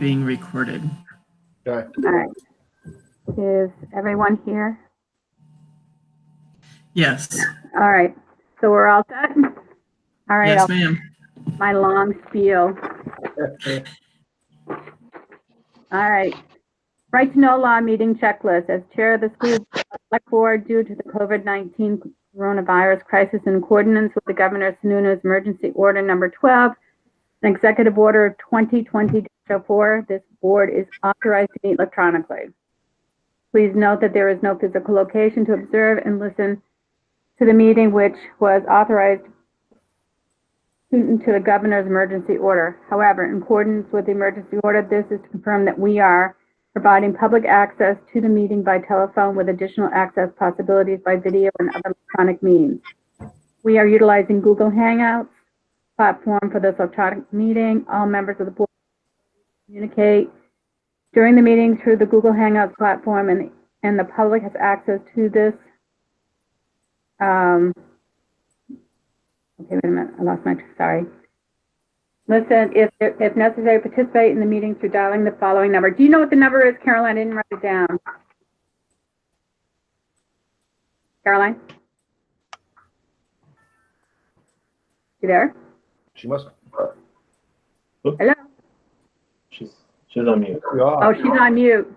being recorded. Okay. All right. Is everyone here? Yes. All right. So we're all set? All right. Yes, ma'am. My long spiel. All right. Right to know law meeting checklist. As chair of the school select board, due to the COVID-19 coronavirus crisis, in accordance with the Governor Sununu's emergency order number 12, an executive order of 2020-04, this board is authorized to meet electronically. Please note that there is no physical location to observe and listen to the meeting, which was authorized to the governor's emergency order. However, in accordance with the emergency order, this is to confirm that we are providing public access to the meeting by telephone with additional access possibilities by video and other electronic means. We are utilizing Google Hangouts platform for this electronic meeting. All members of the board communicate during the meeting through the Google Hangouts platform, and the public has access to this. Okay, wait a minute, I lost my, sorry. Listen, if necessary, participate in the meeting through dialing the following number. Do you know what the number is, Caroline? I didn't write it down. Caroline? You there? She must. Hello? She's on mute. Oh, she's on mute.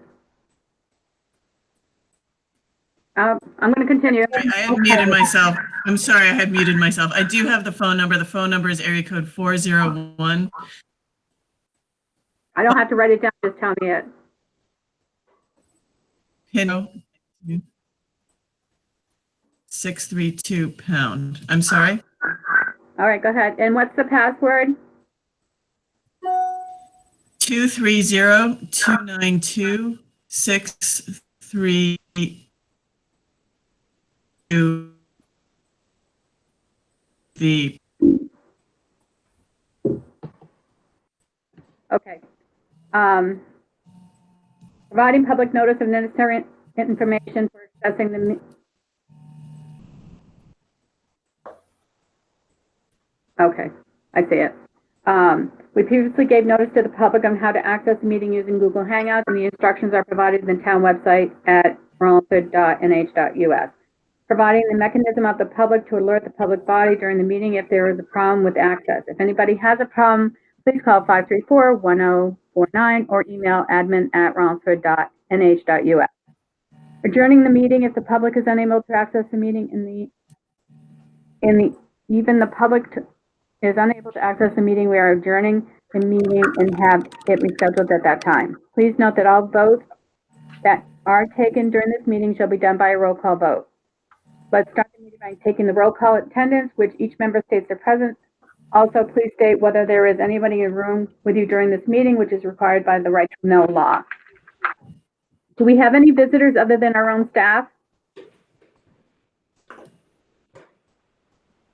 I'm going to continue. I had muted myself. I'm sorry, I had muted myself. I do have the phone number. The phone number is area code 401. I don't have to write it down, just tell me it. Pin 632 pound. I'm sorry. All right, go ahead. And what's the password? 230-292-632. Okay. Providing public notice of necessary information for accessing the. Okay, I see it. We previously gave notice to the public on how to access the meeting using Google Hangouts, and the instructions are provided in the town website at rollinsford.nh.us. Providing the mechanism of the public to alert the public body during the meeting if there is a problem with access. If anybody has a problem, please call 534-1049 or email admin@rollinsford.nh.us. Adjourning the meeting if the public is unable to access the meeting even the public is unable to access the meeting, we are adjourning the meeting and have it rescheduled at that time. Please note that all votes that are taken during this meeting shall be done by a roll call vote. Let's start the meeting by taking the roll call attendance, which each member states their presence. Also, please state whether there is anybody in the room with you during this meeting, which is required by the right to know law. Do we have any visitors other than our own staff?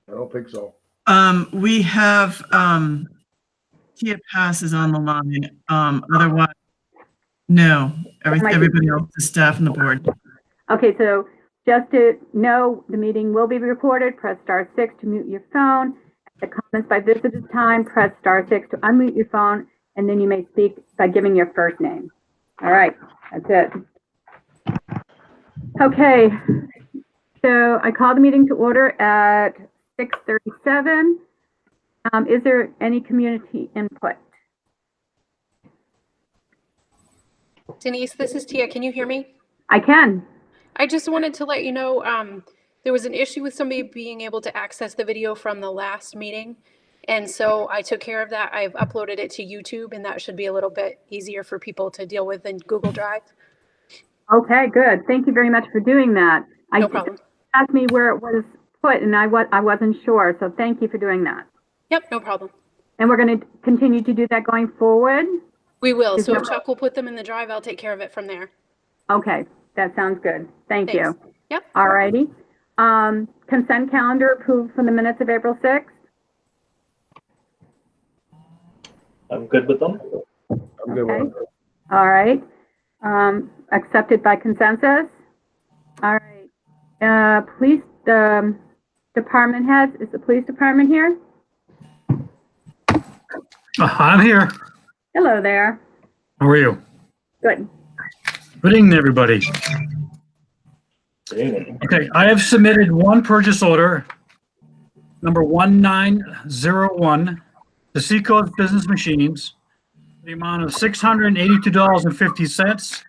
I don't think so. We have Tia Pass is on the line. Otherwise, no. Everybody else is staff and the board. Okay, so just to know, the meeting will be recorded. Press *6 to mute your phone. At the comments by visitors time, press *6 to unmute your phone, and then you may speak by giving your first name. All right, that's it. Okay, so I call the meeting to order at 6:37. Is there any community input? Denise, this is Tia. Can you hear me? I can. I just wanted to let you know there was an issue with somebody being able to access the video from the last meeting. And so I took care of that. I've uploaded it to YouTube, and that should be a little bit easier for people to deal with than Google Drive. Okay, good. Thank you very much for doing that. No problem. Asked me where it was put, and I wasn't sure. So thank you for doing that. Yep, no problem. And we're going to continue to do that going forward? We will. So if Chuck will put them in the drive, I'll take care of it from there. Okay, that sounds good. Thank Thanks. you. Yep. All righty. Consent calendar approved for the minutes of April 6th? I'm good with them. I'm good with it. All right. Accepted by consensus? All right. Police department heads, is the police department here? I'm here. Hello there. How are you? Good. Good evening, everybody. Good evening. Okay, I have submitted one purchase order, number 1901, to Seacoast Business Machines, the amount of $682.50.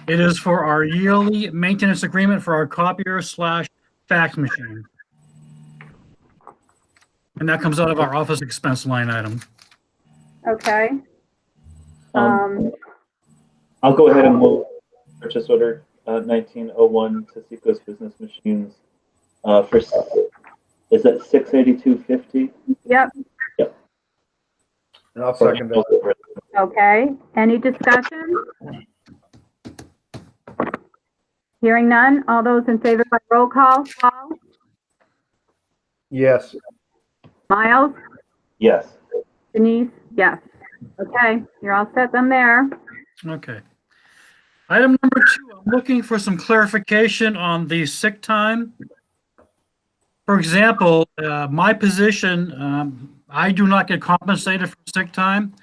It is for our yearly maintenance agreement for our copier slash fax machine. And that comes out of our office expense line item. Okay. I'll go ahead and move purchase order 1901 to Seacoast Business Machines for, is that 682.50? Yep. And I'll second that. Okay. Any discussion? Hearing none. All those in favor by roll call? Paul? Yes. Miles? Yes. Denise? Yes. Okay, you're all set then there. Okay. Item number 2, I'm looking for some clarification on the sick time. For example, my position, I do not get compensated for sick time.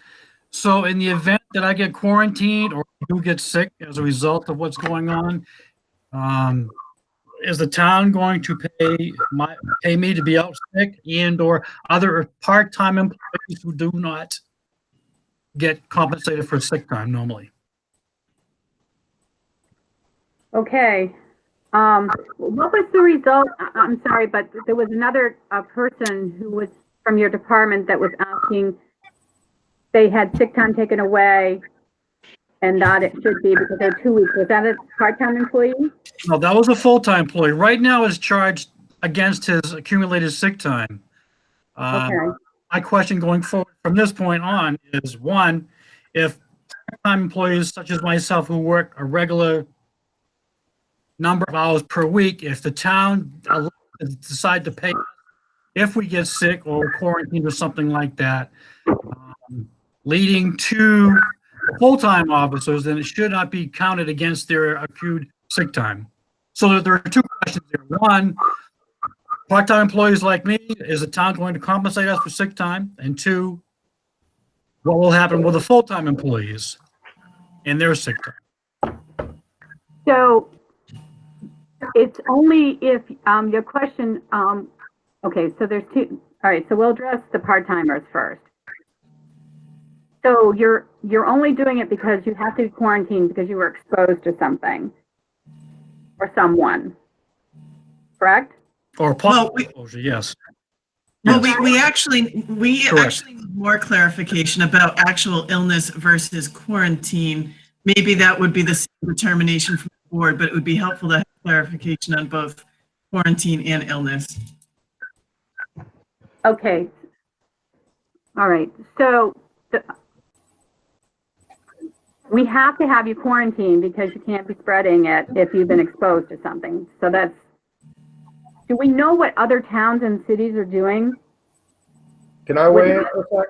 So in the event that I get quarantined or do get sick as a result of what's going on, is the town going to pay me to be out sick and or other part-time employees who do not get compensated for sick time normally? Okay. What was the result? I'm sorry, but there was another person who was from your department that was asking, they had sick time taken away and that it should be because they're 2 weeks. Was that a part-time employee? No, that was a full-time employee. Right now is charged against his accumulated sick time. Okay. My question going forward from this point on is, one, if part-time employees such as myself who work a regular number of hours per week, if the town decide to pay if we get sick or quarantined or something like that, leading to full-time officers, then it should not be counted against their accrued sick time. So there are two questions there. One, part-time employees like me, is the town going to compensate us for sick time? And two, what will happen with the full-time employees and their sick time? So it's only if, your question, okay, so there's two. All right, so we'll address the part-timers first. So you're only doing it because you have to be quarantined because you were exposed to something or someone, correct? Or Well, possible exposure, yes. Well, Yes. we actually Correct. need more clarification about actual illness versus quarantine. Maybe that would be the same determination from the board, but it would be helpful to have clarification on both quarantine and illness. Okay. All right, so we have to have you quarantined because you can't be spreading it if you've been exposed to something. So that's, do we know what other towns and cities are doing? Can I weigh in for a sec?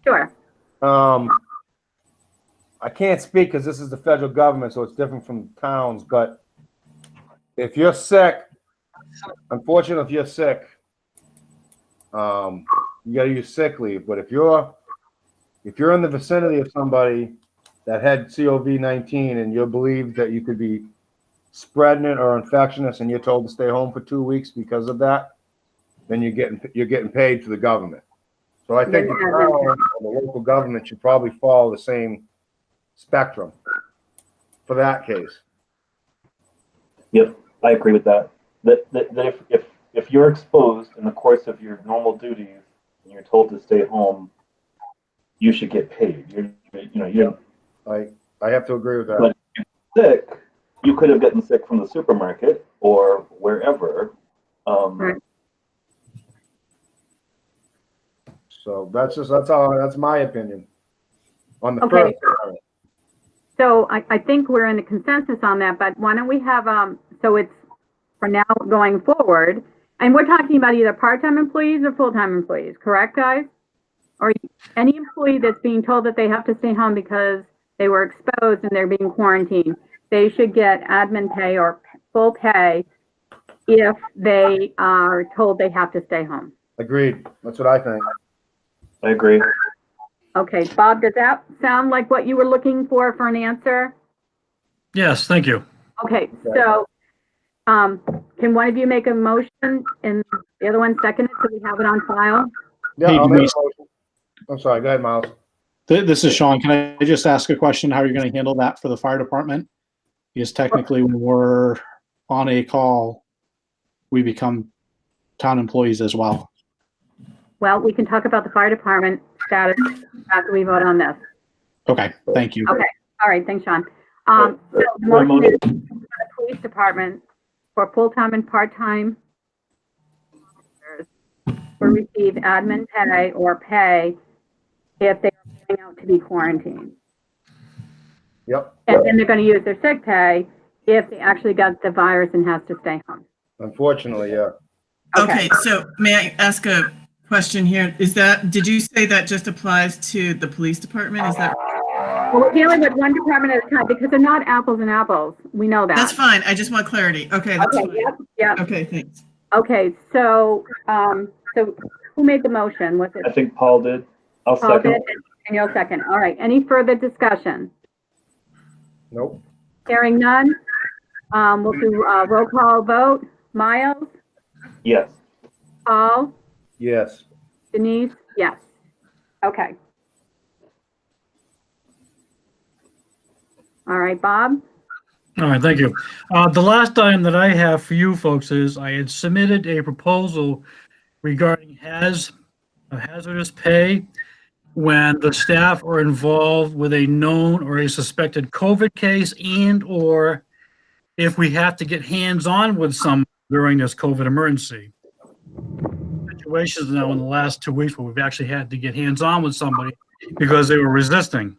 Sure. I can't speak because this is the federal government, so it's different from towns, but if you're sick, unfortunately, if you're sick, you gotta use sick leave, but if you're in the vicinity of somebody that had COVID-19 and you believe that you could be spreading it or infectious and you're told to stay home for 2 weeks because of that, then you're getting paid to the government. So I think the town or the local government should probably follow the same spectrum for that case. Yep, I agree with that. That if you're exposed in the course of your normal duties and you're told to stay home, you should get paid. I have to agree with that. But if you're sick, you could have gotten sick from the supermarket or wherever. Right. So that's my opinion on the Okay. first. So I think we're in a consensus on that, but why don't we have, so it's for now going forward, and we're talking about either part-time employees or full-time employees, correct, guys? Or any employee that's being told that they have to stay home because they were exposed and they're being quarantined, they should get admin pay or full pay if they are told they have to stay home. Agreed. That's what I think. I agree. Okay, Bob, does that sound like what you were looking for an answer? Yes, thank you. Okay, so, can one of you make a motion and the other one second it so we have it on file? Yeah, Hey, I'll make Denise. a motion. I'm sorry, go ahead, Miles. This is Sean. Can I just ask a question? How are you going to handle that for the fire department? Because technically, when we're on a call, we become town employees as well. Well, we can talk about the fire department status after we vote on this. Okay, thank you. Okay, all right, thanks, Sean. So the motion is for the police department for full-time and part-time officers will receive admin pay or pay if they are going out to be quarantined. Yep, And then they're going to use their sick pay if they actually got the virus and has to stay home. unfortunately, yeah. Okay, so may I ask a question here? Did you say that just applies to the police department? Is that, Well, we're dealing with one department at a time because they're not apples and apples. We know that. that's fine. I just want clarity. Okay, that's Okay, fine. yep. Okay, thanks. Okay, so, so who made the motion? Was I it think Paul did. I'll Paul second. did? And you'll second. All right, any further discussion? Nope. Hearing none, we'll do a roll call vote. Miles, Yes. Paul, Yes. Denise, yes. Okay. All right, Bob? All right, thank you. The last item that I have for you folks is I had submitted a proposal regarding hazardous pay when the staff are involved with a known or a suspected COVID case and/or if we have to get hands-on with some during this COVID emergency. Situations now in the last 2 weeks where we've actually had to get hands-on with somebody because they were resisting.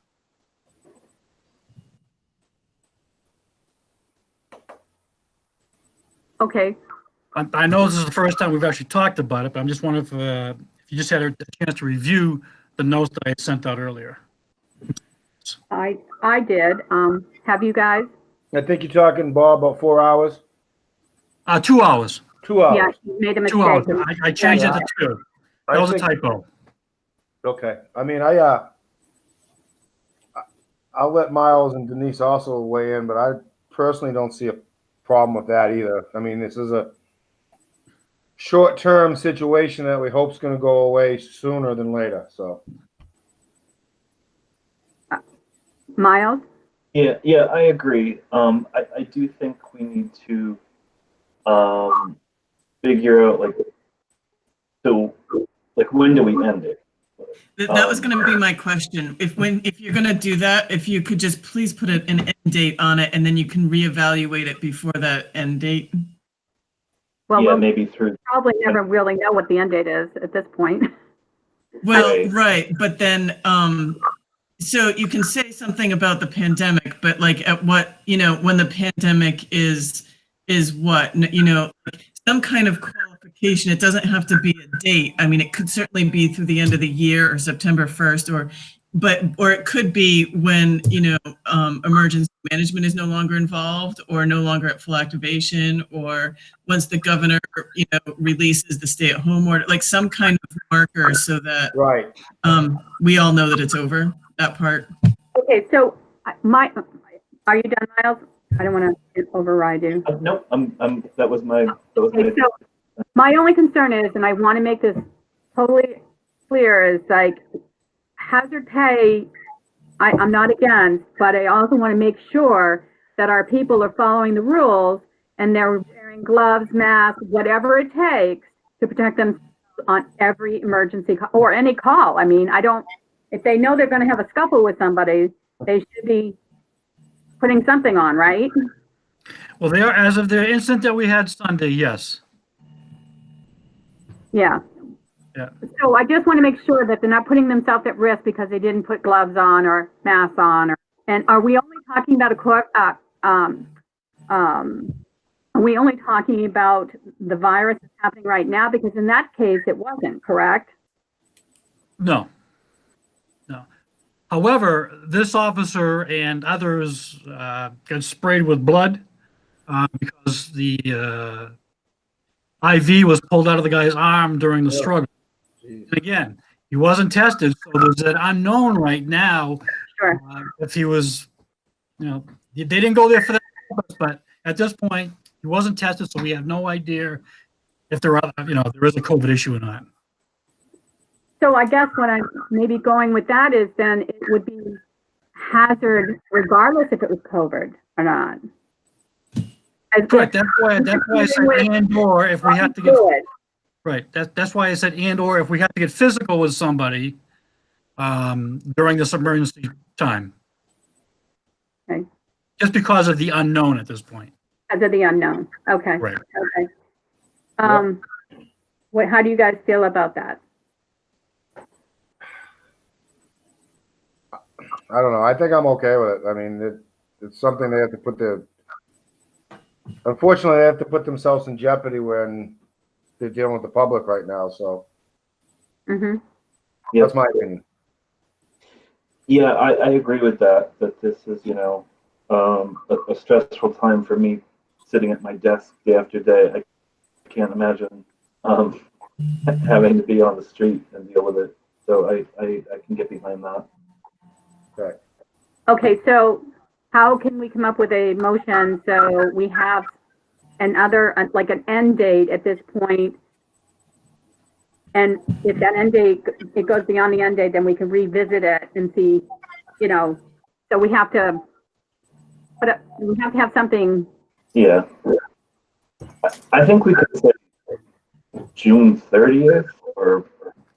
Okay, I know this is the first time we've actually talked about it, but I'm just wondering if you just had a chance to review the notes that I had sent out earlier. I did. Have you guys? I think you're talking, Bob, about 4 hours? 2 hours. 2 hours? Yeah, you made a 2 hours. mistake. I changed it to 2. That I was a think- typo. Okay, I mean, I'll let Miles and Denise also weigh in, but I personally don't see a problem with that either. I mean, this is a short-term situation that we hope's gonna go away sooner than later, so. Miles? Yeah, I agree. I do think we need to figure out when do we end it? That was going to be my question. If you're going to do that, if you could just please put an end date on it and then you can reevaluate it before that end date. Well, Yeah, we'll maybe through. probably never really know what the end date is at this point. Well, Right. right, but then, so you can say something about the pandemic, but like at what, when the pandemic is what, some kind of qualification. It doesn't have to be a date. I mean, it could certainly be through the end of the year or September 1st, or it could be when, emergency management is no longer involved or no longer at full activation, or once the governor, releases the stay-at-home order, like some kind of marker so that Right. we all know that it's over, that part. Okay, so are you done, Miles? I don't want to override you. Nope. That was my. Okay, so my only concern is, and I want to make this totally clear, is like hazard pay, I'm not against, but I also want to make sure that our people are following the rules and they're wearing gloves, masks, whatever it takes to protect them on every emergency or any call. I mean, if they know they're going to have a scuffle with somebody, they should be putting something on, right? Well, they are, as of the incident that we had Sunday, yes. Yeah. Yeah. So I just want to make sure that they're not putting themselves at risk because they didn't put gloves on or masks on. And are we only talking about are we only talking about the virus that's happening right now? Because in that case, it wasn't, correct? No. However, this officer and others got sprayed with blood because the IV was pulled out of the guy's arm during the struggle. Jeez. And again, He wasn't tested, so there's an unknown right now. Sure. If he was, they didn't go there for that purpose, but at this point, he wasn't tested, so we have no idea if there are, there is a COVID issue or not. So I guess what I'm maybe going with that is then it would be hazard regardless if it was COVID or not. Correct. That's why I said and/or if we have to get Good. right. That's why I said and/or if we have to get physical with somebody during this emergency time. Okay. Just because of the unknown at this point. As of the unknown. Okay. Right. Okay. How do you guys feel about that? I don't know. I think I'm okay with it. I mean, it's something they have to put unfortunately, they have to put themselves in jeopardy when they're dealing with the public right now. So Mm-hmm. that's my opinion. Yeah, I agree with that this is, a stressful time for me sitting at my desk day after day. I can't imagine having to be on the street and deal with it. So I can get behind that. Okay. Okay, so how can we come up with a motion so we have like an end date at this point? And if that end date, it goes beyond the end date, then we can revisit it and see, so we have to have something. Yeah. I think we could say June 30th or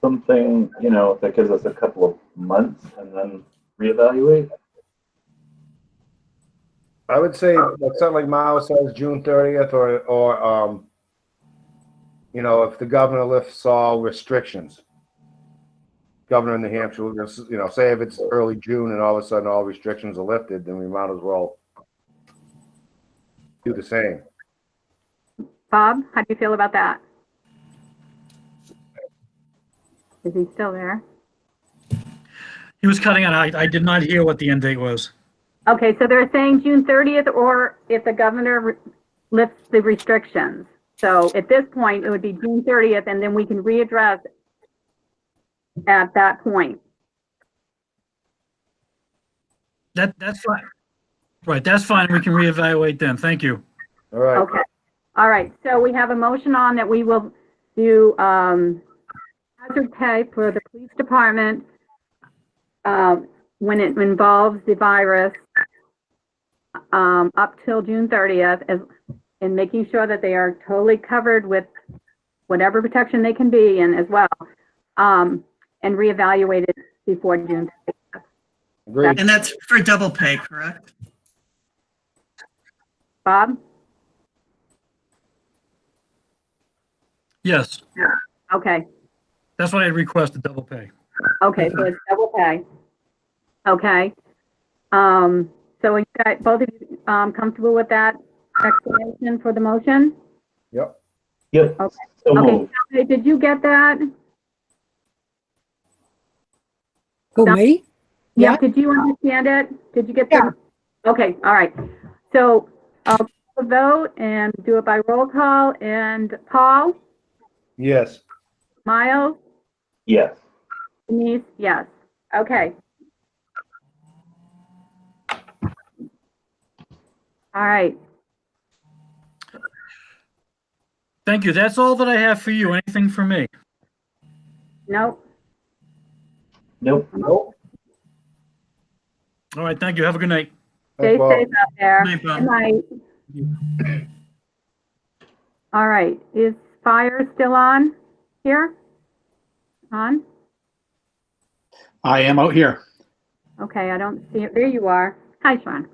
something, that gives us a couple of months and then reevaluate. I would say like something like Miles says, June 30th, or if the governor lifts all restrictions. Governor in New Hampshire, say if it's early June and all of a sudden all restrictions are lifted, then we might as well do the same. Bob, how do you feel about that? Is he still there? He was cutting out. I did not hear what the end date was. Okay, so they're saying June 30th, or if the governor lifts the restrictions. So at this point, it would be June 30th, and then we can readdress at that point. That's fine. Right, that's fine. We can reevaluate then. Thank you. All right. Okay. All right. So we have a motion on that we will do hazard pay for the police department when it involves the virus up till June 30th, and making sure that they are totally covered with whatever protection they can be in as well, and reevaluate it before June 30th. Agreed. And that's for double pay, correct? Bob? Yes, Okay. that's what I requested, double pay. Okay, so it's double pay. Okay. So you guys, both of you comfortable with that explanation for the motion? Yep. Yep. Okay. So Okay, moved. Sally, did you get that? Who, me? Yeah, Yeah. did you understand it? Did you get Yeah. that? Okay, all right. So I'll call the vote and do it by roll call. And Paul, Yes. Miles, Yes. Denise, yes. Okay. All right. Thank you. That's all that I have for you. Anything for me? Nope. Nope. Nope. All right, thank you. Have a good night. Stay Thanks, Bob. safe out there. Night, Bob. Good night. All right, is fire still on here? On? I am out here. Okay, I don't see it. There you are. Hi, Sean.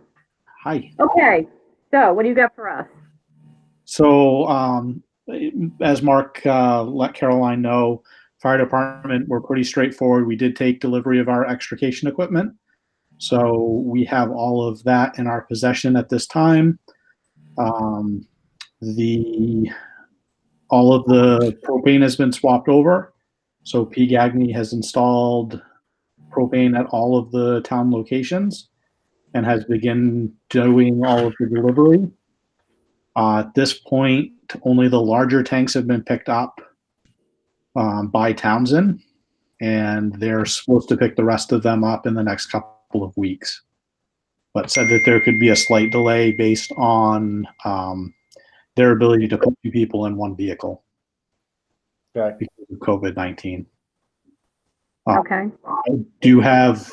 Hi. Okay, so what do you got for us? So, as Mark let Caroline know, fire department, we're pretty straightforward. We did take delivery of our extrication equipment. So we have all of that in our possession at this time. All of the propane has been swapped over. So P. Gagne has installed propane at all of the town locations and has begun doing all of the delivery. At this point, only the larger tanks have been picked up by Townsend. and they're supposed to pick the rest of them up in the next couple of weeks. But said that there could be a slight delay based on their ability to put 2 people in one vehicle Okay. because of COVID-19. Okay, I do have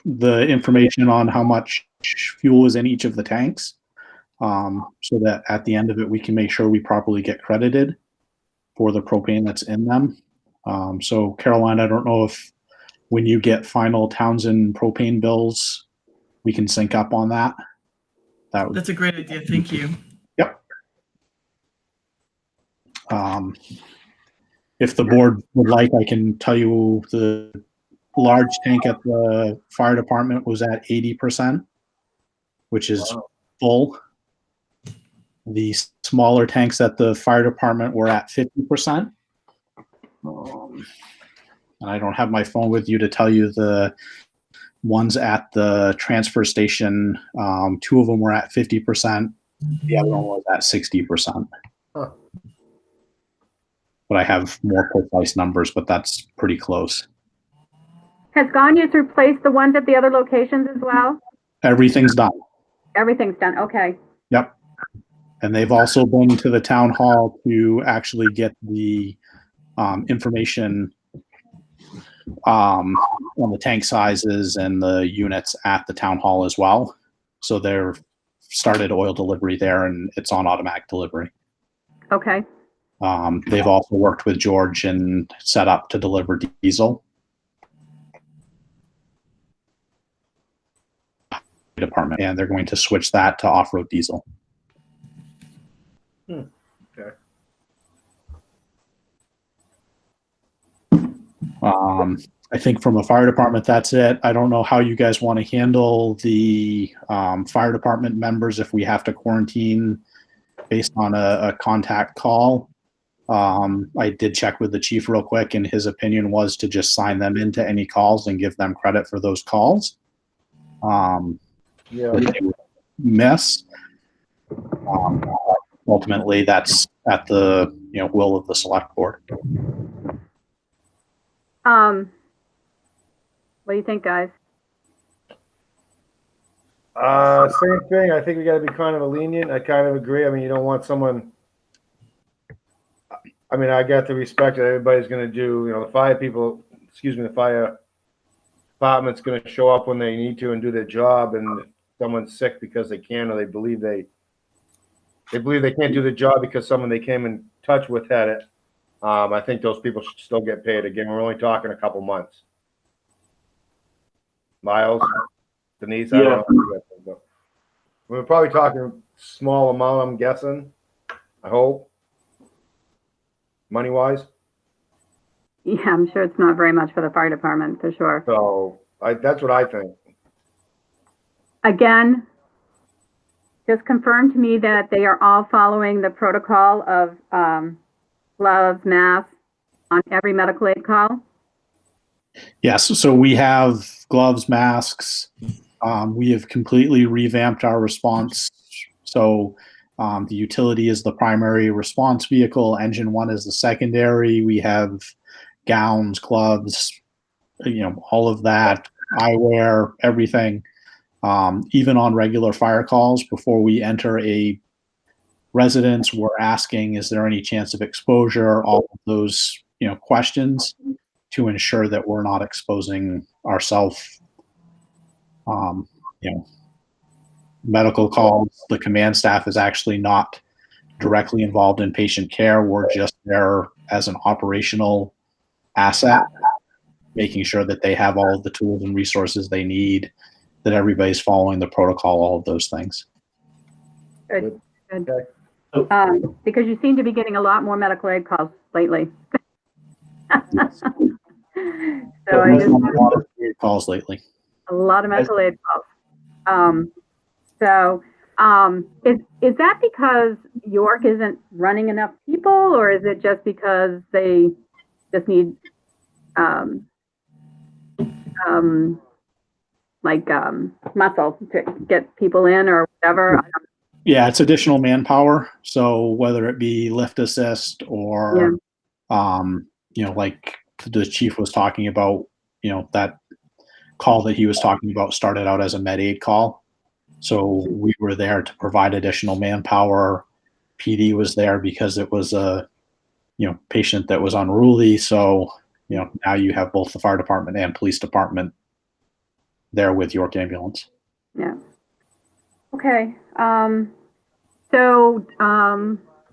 the information on how much fuel is in each of the tanks, so that at the end of it, we can make sure we properly get credited for the propane that's in them. So Caroline, I don't know if when you get final Townsend propane bills, we can sync up on that. That would, That's a great idea. Thank you. yep. If the board would like, I can tell you the large tank at the fire department was at 80%, which is Wow. full. The smaller tanks at the fire department were at 50%. And I don't have my phone with you to tell you the ones at the transfer station. 2 of them were at 50%. The other one was at 60%. Huh. But I have more precise numbers, but that's pretty close. has Ganyas replaced the ones at the other locations as well? Everything's done. Everything's done, okay. Yep. And they've also been to the town hall to actually get the information on the tank sizes and the units at the town hall as well. So they're started oil delivery there, and it's on automatic delivery. Okay, They've also worked with George and set up to deliver diesel. Department, and they're going to switch that to off-road diesel. Okay. I think from a fire department, that's it. I don't know how you guys want to handle the fire department members if we have to quarantine based on a contact call. I did check with the chief real quick, and his opinion was to just sign them into any calls and give them credit for those calls. Yeah. That they would miss. Ultimately, that's at the will of the select board. what do you think, guys? Same thing. I think we got to be kind of lenient. I kind of agree. I mean, you don't want someone. I mean, I got the respect that everybody's going to do. The fire people, the fire department's going to show up when they need to and do their job. And if someone's sick because they can, or they believe they can't do the job because someone they came in touch with had it. I think those people should still get paid. Again, we're only talking a couple months. Miles, Denise, I don't know. What you guys think, but we're probably talking small amount, I'm guessing. I hope. Money wise. Yeah, I'm sure it's not very much for the fire department, for sure. So that's what I think. Again, just confirm to me that they are all following the protocol of gloves, masks on every medical aid call. Yes, so we have gloves, masks. We have completely revamped our response. So the utility is the primary response vehicle. Engine 1 is the secondary. We have gowns, gloves, all of that, eyewear, everything. Even on regular fire calls, before we enter a residence, we're asking, is there any chance of exposure? All of those, questions to ensure that we're not exposing ourselves. Medical calls, the command staff is actually not directly involved in patient care. We're just there as an operational asset, making sure that they have all of the tools and resources they need, that everybody's following the protocol, all of those things. Good, good. Okay. Because you seem to be getting a lot more medical aid calls lately. So I just, A lot of calls lately. a lot of medical aid calls. Is that because York isn't running enough people, or is it just because they just need muscle to get people in or whatever? Yeah, it's additional manpower. So whether it be lift assist or, like the chief was talking about, that call that he was talking about started out as a med aid call. So we were there to provide additional manpower. PD was there because it was a, patient that was unruly. So, now you have both the fire department and police department there with York Ambulance. Yeah. Okay. So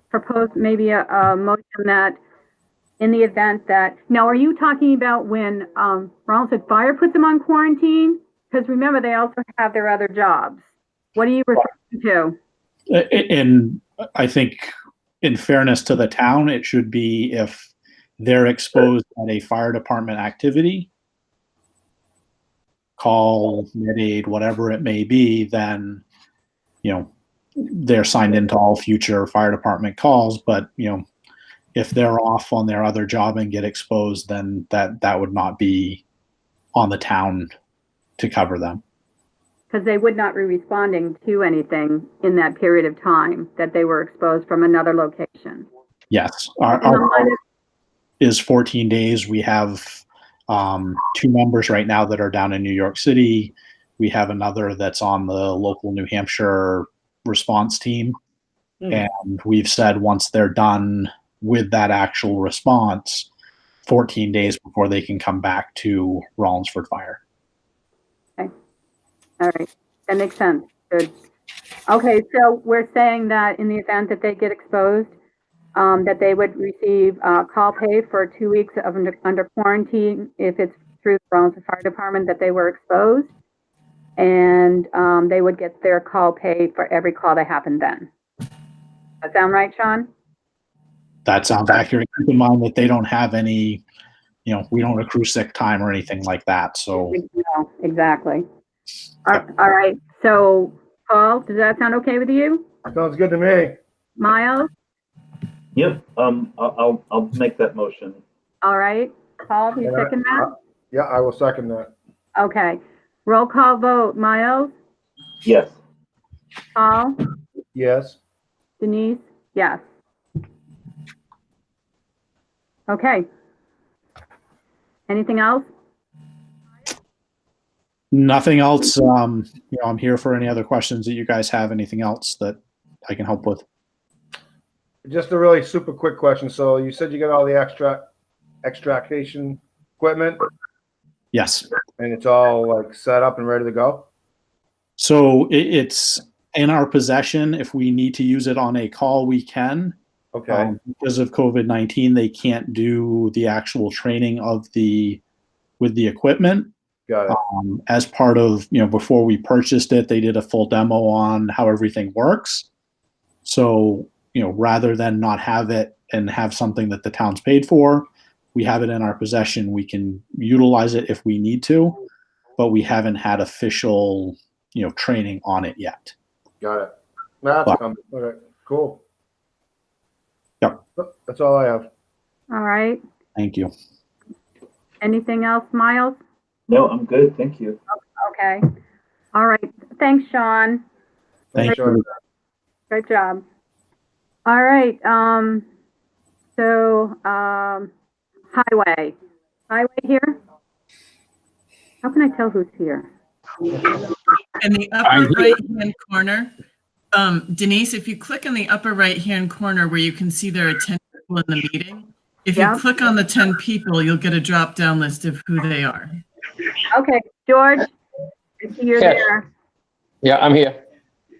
propose maybe a motion that in the event that, now are you talking about when Rollinsford Fire puts them on quarantine? Because remember, they also have their other jobs. What are you referring to? And I think in fairness to the town, it should be if they're exposed at a fire department activity, call, med aid, whatever it may be, then, they're signed into all future fire department calls. But, if they're off on their other job and get exposed, then that would not be on the town to cover them. Because they would not be responding to anything in that period of time that they were exposed from another location. Yes. Our is 14 days. We have 2 members right now that are down in New York City. We have another that's on the local New Hampshire response team. And we've said once they're done with that actual response, 14 days before they can come back to Rollinsford Fire. Okay. All right. That makes sense. Good. Okay. So we're saying that in the event that they get exposed, that they would receive call pay for 2 weeks of under quarantine if it's through the Rollinsford Fire Department that they were exposed, and they would get their call pay for every call that happened then. That sound right, Sean? That sounds accurate. Keep in mind that they don't have any, we don't accrue sick time or anything like that. So No, exactly. All right. So, Paul, does that sound okay with you? Sounds good to me. Miles? Yep, I'll make that motion. All right. Paul, do you And second that? Yeah, I will second that. Okay. Roll call vote. Miles? Yes. Paul? Yes. Denise? Yes. Okay. Anything else? nothing else. I'm here for any other questions that you guys have. Anything else that I can help with? Just a really super quick question. So you said you got all the extraction equipment Yes. and it's all like set up and ready to go? So it's in our possession. If we need to use it on a call, we can. Okay. Because of COVID-19, they can't do the actual training with the equipment. Got it. As part of, before we purchased it, they did a full demo on how everything works. So, rather than not have it and have something that the town's paid for, we have it in our possession. We can utilize it if we need to, but we haven't had official, training on it yet. Got it. That's coming. Okay, cool. Yep. That's all I have. All right. Thank you. Anything else, Miles? No, I'm good. Thank you. Okay. All right. Thanks, Sean. Thank Sure. you. Great job. All right. Highway. Highway here? How can I tell who's here? In the upper right-hand corner, Denise, if you click in the upper right-hand corner where you can see there are 10 people in the meeting, if Yeah. you click on the 10 people, you'll get a drop-down list of who they are. Okay, George, I see you're Yes. there. Yeah, I'm here.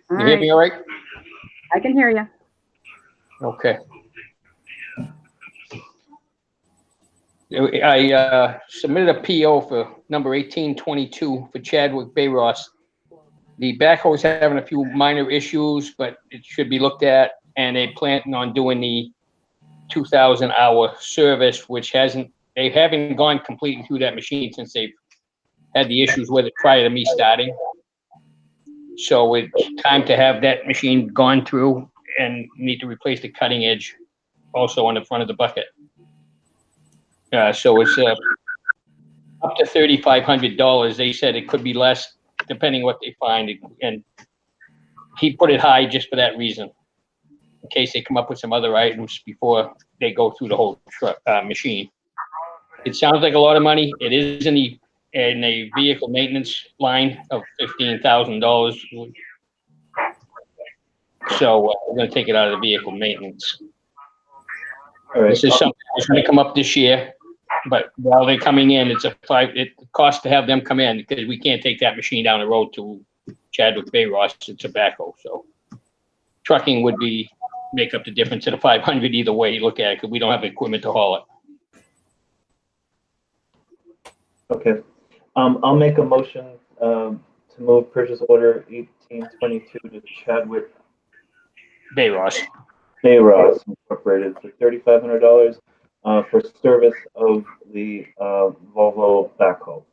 All You hear me right, all right? I can hear you. Okay. I submitted a PO for number 1822 for Chadwick Bay Ross. The backhoe's having a few minor issues, but it should be looked at, and they planning on doing the 2,000-hour service, which they haven't gone completely through that machine since they've had the issues with it prior to me starting. So it's time to have that machine gone through, and need to replace the cutting edge also on the front of the bucket. So it's up to $3,500. They said it could be less depending what they find. And he put it high just for that reason, in case they come up with some other items before they go through the whole machine. It sounds like a lot of money. It is in a vehicle maintenance line of $15,000. So we're gonna take it out of the vehicle maintenance. All right. This is something that's gonna come up this year, but while they're coming in, it costs to have them come in because we can't take that machine down the road to Chadwick Bay Ross. It's a backhoe, so trucking would make up the difference of the 500 either way you look at it, because we don't have equipment to haul it. Okay. I'll make a motion to move purchase order 1822 to Chadwick Bay Ross. Bay Ross Incorporated for $3,500 for service of the Volvo backhoe.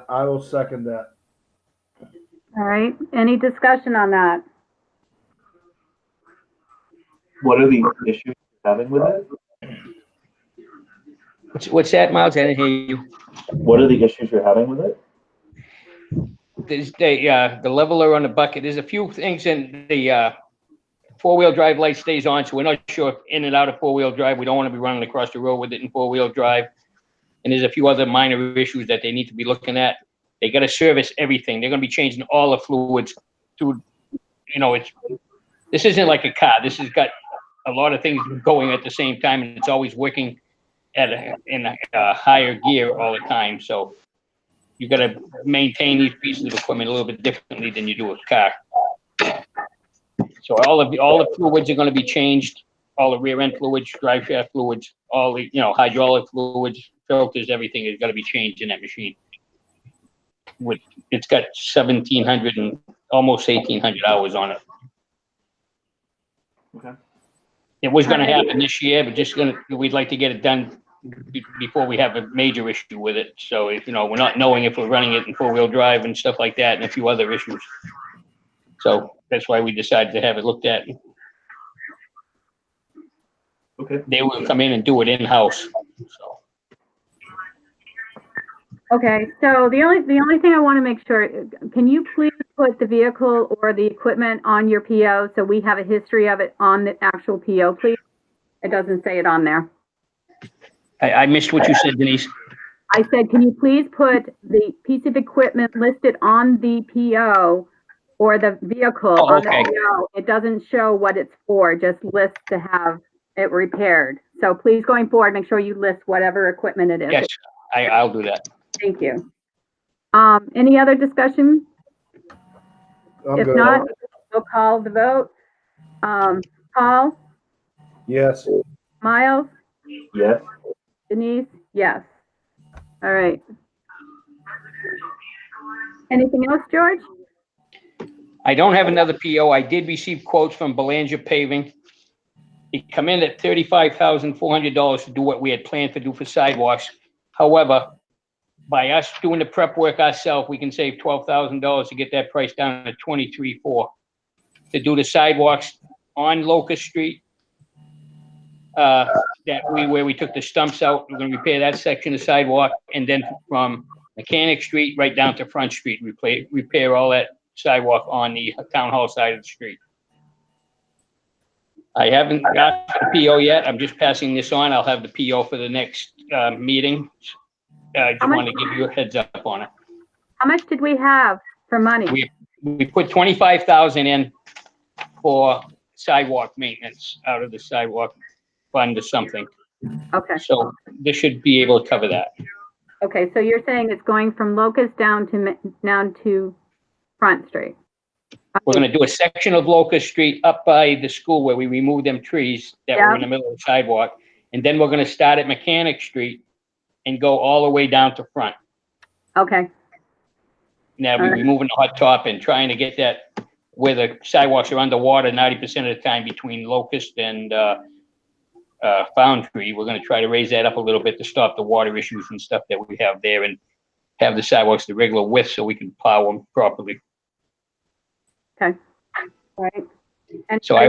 I will second that. All right, any discussion on that? What are the issues you're having with it? What's that, Miles? I didn't hear you. What are the issues you're having with it? There's the leveler on the bucket. There's a few things in the four-wheel drive light stays on, so we're not sure in and out of four-wheel drive. We don't want to be running across the road with it in four-wheel drive. And there's a few other minor issues that they need to be looking at. They got to service everything. They're going to be changing all the fluids to, this isn't like a car. This has got a lot of things going at the same time, and it's always working in a higher gear all the time. So you got to maintain these pieces of equipment a little bit differently than you do a car. So all the fluids are going to be changed. All the rear end fluids, drive shaft fluids, all the hydraulic fluids, filters, everything is going to be changed in that machine. It's got 1,700 and almost 1,800 hours on it. Okay. It was going to happen this year, but we'd like to get it done before we have a major issue with it. So if we're not knowing if we're running it in four-wheel drive and stuff like that, and a few other issues. So that's why we decided to have it looked at. Okay. They will come in and do it in-house. So. Okay, so the only thing I want to make sure, can you please put the vehicle or the equipment on your PO so we have a history of it on the actual PO, please? It doesn't say it on there. I missed what you said, Denise. I said, can you please put the piece of equipment listed on the PO or the vehicle Oh, on okay. the PO? It doesn't show what it's for, just lists to have it repaired. So please, going forward, make sure you list whatever equipment it is. Yes, I'll do that. Thank you. Any other discussion? I'm If good. not, we'll call the vote. Paul, Yes. Miles, Yes. Denise, yes. All right. Anything else, George? I don't have another PO. I did receive quotes from Belanger Paving. It come in at $35,400 to do what we had planned to do for sidewalks. However, by us doing the prep work ourselves, we can save $12,000 to get that price down to $23,400 to do the sidewalks on Locust Street. Where we took the stumps out, we're going to repair that section of sidewalk, and then from Mechanic Street right down to Front Street, repair all that sidewalk on the town hall side of the street. I haven't got the PO yet. I'm just passing this on. I'll have the PO for the next meeting. I just want to give you a heads up on it. How much did we have for money? We put $25,000 in for sidewalk maintenance out of the sidewalk fund or something. Okay. So this should be able to cover that. Okay, so you're saying it's going from Locust down to Front Street? We're going to do a section of Locust Street up by the school where we remove them trees that were in the middle of the sidewalk. And then we're going to start at Mechanic Street and go all the way down to Front. Okay, Now we're removing the hot top and trying to get that where the sidewalks are underwater 90% of the time between Locust and Foundry. We're going to try to raise that up a little bit to stop the water issues and stuff that we have there and have the sidewalks the regular width so we can plow them properly. okay. All right. And So I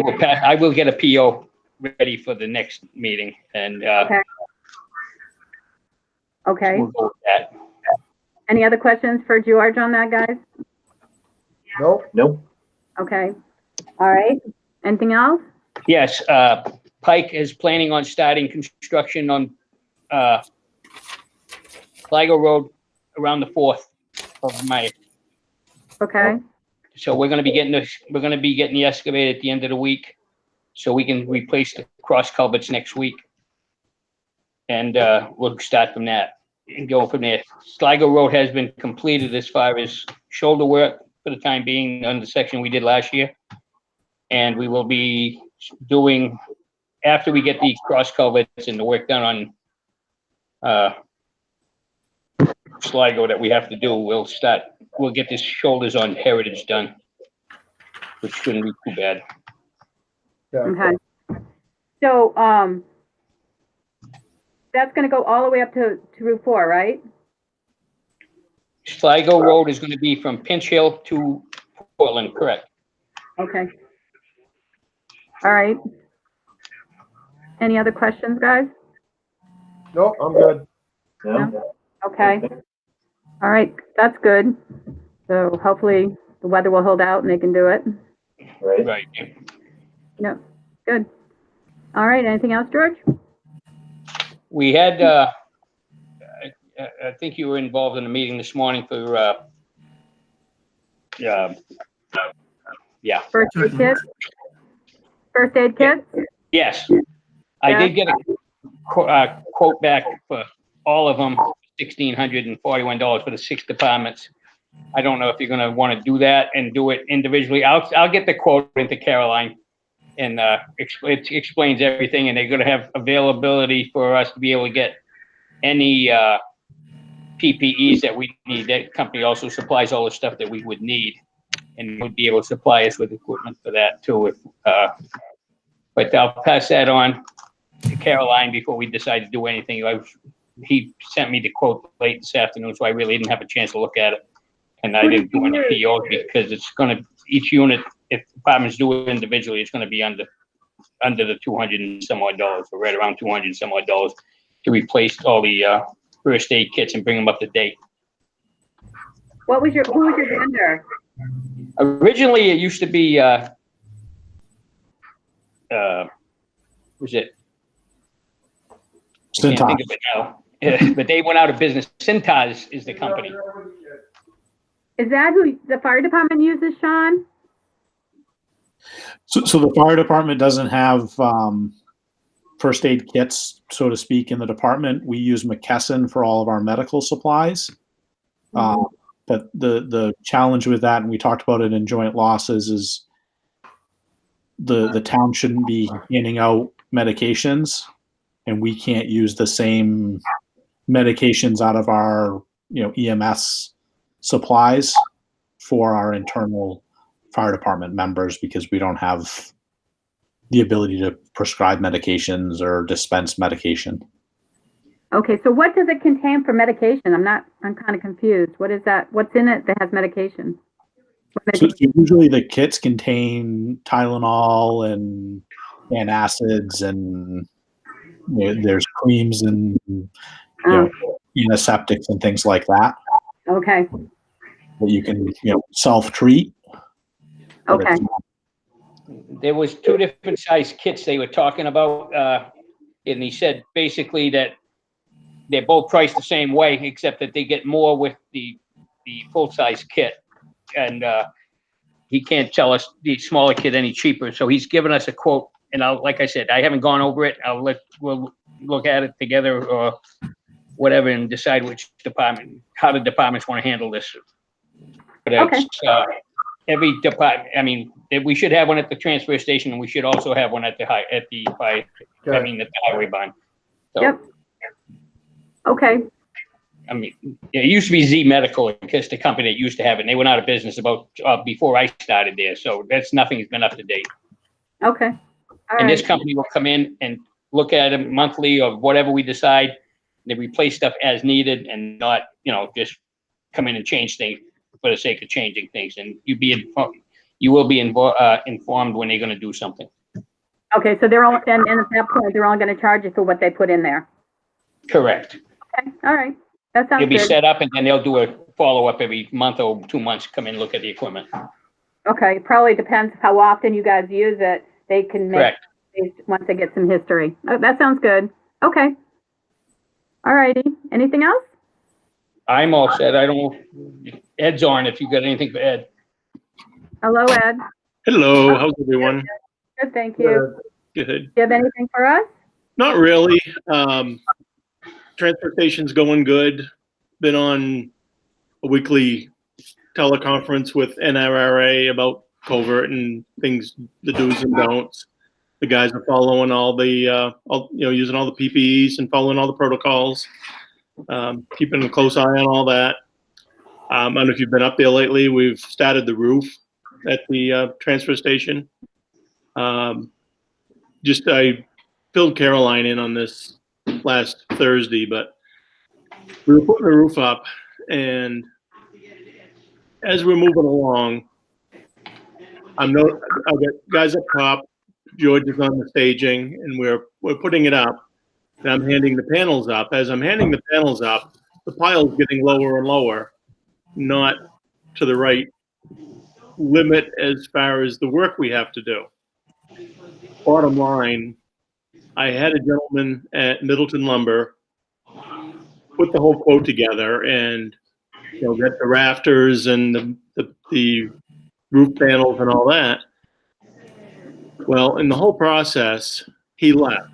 will get a PO ready for the next meeting and Okay. we'll go with that. Any other questions for George on that, guys? Nope. Nope. Okay. All right. Anything else? Yes, Pike is planning on starting construction on Sligo Road around the 4th of May. Okay, So we're gonna be getting the excavator at the end of the week, so we can replace the cross culverts next week. And, we'll start from that and go from there. Sligo Road has been completed as far as shoulder work for the time being on the section we did last year. And we will be doing, after we get the cross culverts and the work done on, Sligo that we have to do, we'll get the shoulders on Heritage done, which shouldn't be too bad. okay. So, that's gonna go all the way up to Route 4, right? Sligo Road is gonna be from Pinch Hill to Portland, correct? Okay. All right. Any other questions, guys? Nope, I'm good. Yeah. Okay. All right, that's good. So hopefully the weather will hold out and they can do it. Right. Right. No, good. All right, anything else, George? We had, I think you were involved in a meeting this morning for, yeah. First aid kit? First aid kit? Yes. I did get a quote back for all of them, $1,641 for the 6 departments. I don't know if you're gonna wanna do that and do it individually. I'll get the quote into Caroline. And it explains everything, and they're gonna have availability for us to be able to get any PPEs that we need. That company also supplies all the stuff that we would need, and would be able to supply us with equipment for that too. But I'll pass that on to Caroline before we decide to do anything. He sent me the quote late this afternoon, so I really didn't have a chance to look at it, and I didn't do any POs because it's gonna, each unit, if departments do it individually, it's gonna be under the $200 and some odd, or right around $200 and some odd to replace all the first aid kits and bring them up to date. Who was your vendor? Originally, it used to be, was it? I can't think of it now. But they went out of business. Cintas is the company. Is that who the fire department uses, Sean? So the fire department doesn't have first aid kits, so to speak, in the department. We use McKesson for all of our medical supplies. But the challenge with that, and we talked about it in joint losses, is the town shouldn't be handing out medications, and we can't use the same medications out of our EMS supplies for our internal fire department members, because we don't have the ability to prescribe medications or dispense medication. Okay, so what does it contain for medication? I'm kind of confused. What is that? What's in it that has medication? So usually the kits contain Tylenol and antacids, and there's creams and antiseptics and things like that. Okay. That you can self-treat. Okay. There was 2 different size kits they were talking about, and he said basically that they're both priced the same way, except that they get more with the full-size kit. And he can't tell us the smaller kit any cheaper, so he's given us a quote. And like I said, I haven't gone over it. We'll look at it together or whatever and decide how the departments want to handle this. But it's, every department, I mean, we should have one at the transfer station, and we should also have one at the highway barn. So, Yep. Okay. I mean, it used to be Z Medical, because the company that used to have it, and they went out of business about before I started there. So nothing's been up to date. Okay. All And right. this company will come in and look at it monthly or whatever we decide. They replace stuff as needed, and not, just come in and change things for the sake of changing things. And you will be informed when they're going to do something. Okay, so they're all, and at that point, they're all going to charge you for what they put in there. Correct. Okay, all right. That sounds It'll be good. set up, and then they'll do a follow-up every month or 2 months, come in and look at the equipment. Okay, probably depends how often you guys use it. They can make, Correct. once they get some history. Oh, that sounds good. Okay. All righty. Anything else? I'm all set. I don't know. Ed's on if you got anything for Ed. Hello, Ed. Hello, how's everyone? Good, thank you. Good. Do you have anything for us? Not really. Transfer station's going good. Been on a weekly teleconference with NRRA about covert and things, the do's and don'ts. The guys are following all the, using all the PPEs and following all the protocols. Keeping a close eye on all that. I don't know if you've been up there lately. We've started the roof at the transfer station. I filled Caroline in on this last Thursday, but we were putting the roof up, and as we're moving along, I've got guys up top. George is on the staging, and we're putting it up. And I'm handing the panels up. As I'm handing the panels up, the pile's getting lower and lower, not to the right limit as far as the work we have to do. Bottom line, I had a gentleman at Middleton Lumber put the whole quote together and, get the rafters and the roof panels and all that. Well, in the whole process, he left.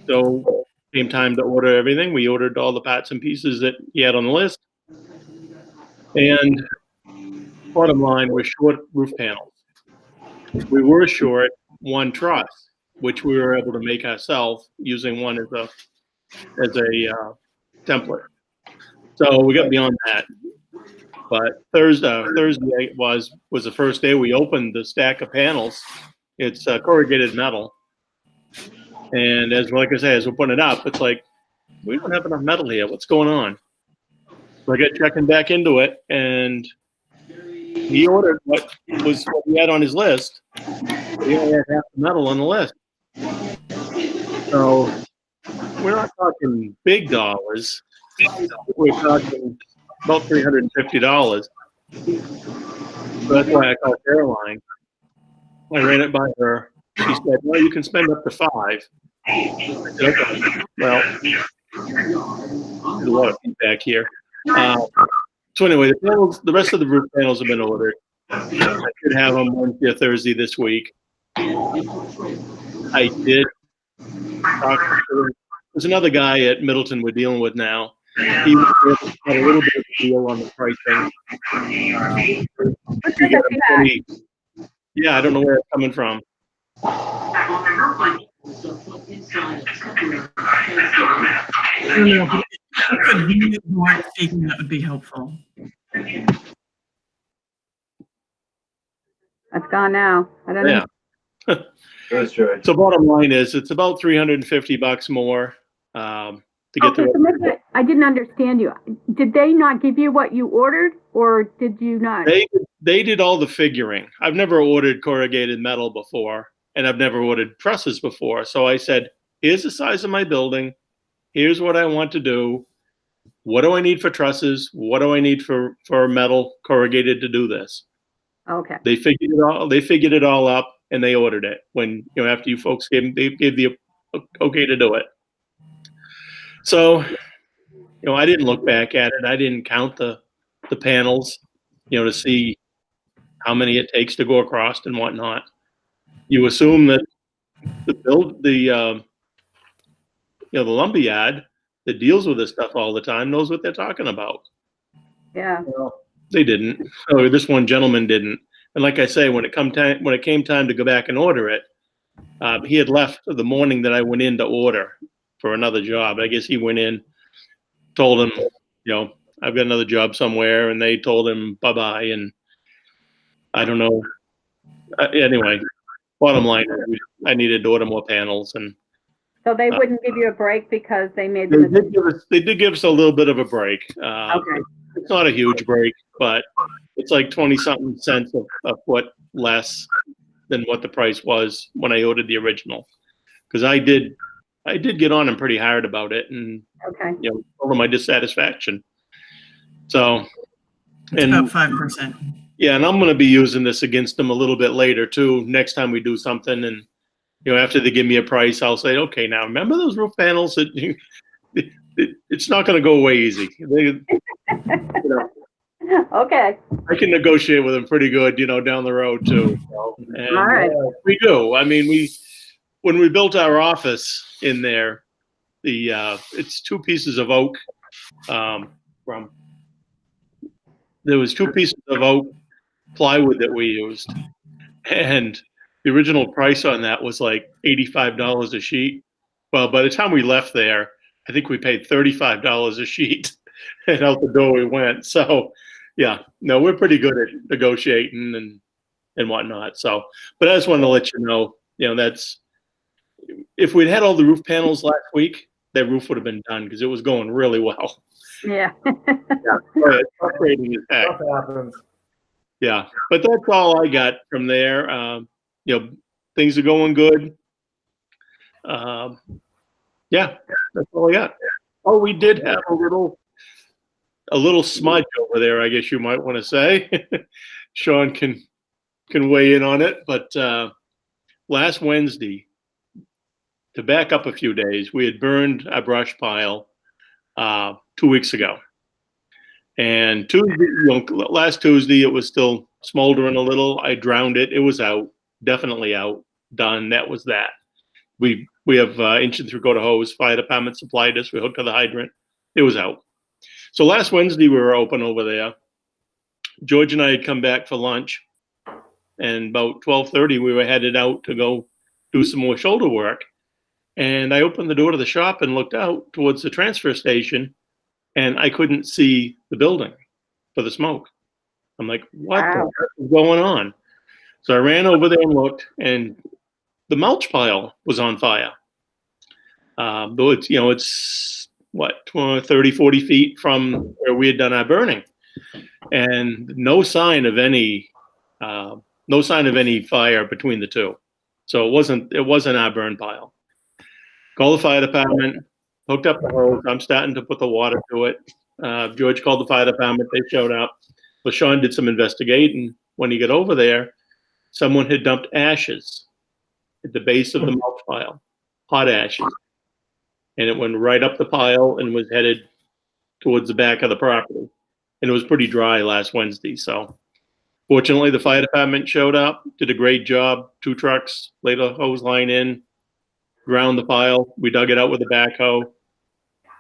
So came time to order everything. We ordered all the parts and pieces that he had on the list. And bottom line, we're short roof panels. We were short one truss, which we were able to make ourselves using one as a template. So we got beyond that. But Thursday was the first day we opened the stack of panels. It's corrugated metal. And like I say, as we're putting it up, it's like, we don't have enough metal here. What's going on? So I got checking back into it, and he ordered what he had on his list. He only had half the metal on the list. So we're not talking big dollars. We're talking about $350. So that's why I called Caroline. I ran it by her. She said, well, you can spend up to $5. I said, okay. Well, there's a lot of feedback here. So anyway, the rest of the roof panels have been ordered. I should have them Wednesday or Thursday this week. I did talk to, there's another guy at Middleton we're dealing with now. He had a little bit of a deal on the pricing. Yeah, I don't know where it's coming from. I don't know, but if you could mute who aren't speaking, that would be helpful. That's gone now. I don't know. Yeah. That's true. So bottom line is, it's about $350 more to get Okay, so maybe I didn't understand you. Did they not give you what you ordered, or did you not? They did all the figuring. I've never ordered corrugated metal before, and I've never ordered trusses before. So I said, here's the size of my building. Here's what I want to do. What do I need for trusses? What do I need for metal corrugated to do this? Okay. They figured it all up, and they ordered it when, after you folks gave the okay to do it. So, I didn't look back at it. I didn't count the panels, to see how many it takes to go across and whatnot. You assume that the lumberyard that deals with this stuff all the time knows what they're talking about. Yeah. Well, they didn't. So this one gentleman didn't. And like I say, when it came time to go back and order it, he had left the morning that I went in to order for another job. I guess he went in, told him, I've got another job somewhere, and they told him bye-bye, and I don't know. Anyway, bottom line, I needed to order more panels, and So they wouldn't give you a break because they made they the did give us a little bit of a break. Okay. It's not a huge break, but it's like 20-something cents a foot less than what the price was when I ordered the original. Because I did get on him pretty hard about it, and Okay. told him my dissatisfaction. So, It's and about 5%. yeah, and I'm going to be using this against them a little bit later too. Next time we do something, and after they give me a price, I'll say, okay, now remember those roof panels that it's not going to go away easy. You know, Okay, I can negotiate with them pretty good, down the road too. And all right. we do. I mean, when we built our office in there, it's 2 pieces of oak. There was 2 pieces of oak plywood that we used, and the original price on that was like $85 a sheet. Well, by the time we left there, I think we paid $35 a sheet, and out the door we went. So, yeah, no, we're pretty good at negotiating and whatnot. So, but I just wanted to let you know, that's, if we'd had all the roof panels last week, that roof would have been done because it was going really well. Yeah. It's frustrating as heck. Stuff happens. Yeah, but that's all I got from there. Things are going good. Yeah, that's all I got. Oh, we did have a little smudge over there, I guess you might want to say. Sean can weigh in on it, but last Wednesday, to back up a few days, we had burned a brush pile 2 weeks ago. And last Tuesday, it was still smoldering a little. I drowned it. It was out, definitely out, done. That was that. We have inch and three-quarter hose. Fire department supplied us. We hooked to the hydrant. It was out. So last Wednesday, we were open over there. George and I had come back for lunch, and about 12:30, we were headed out to go do some more shoulder work. And I opened the door to the shop and looked out towards the transfer station, and I couldn't see the building for the smoke. I'm like, what the heck is going on? So I ran over there and looked, and the mulch pile was on fire. Though it's what, 30, 40 feet from where we had done our burning, and no sign of any fire between the two. So it wasn't our burn pile. Called the fire department, hooked up the hose. I'm starting to put the water to it. George called the fire department. They showed up. Well, Sean did some investigating. When he got over there, someone had dumped ashes at the base of the mulch pile, hot ashes. And it went right up the pile and was headed towards the back of the property. And it was pretty dry last Wednesday. So fortunately, the fire department showed up, did a great job. 2 trucks laid a hose line in, ground the pile. We dug it out with a backhoe.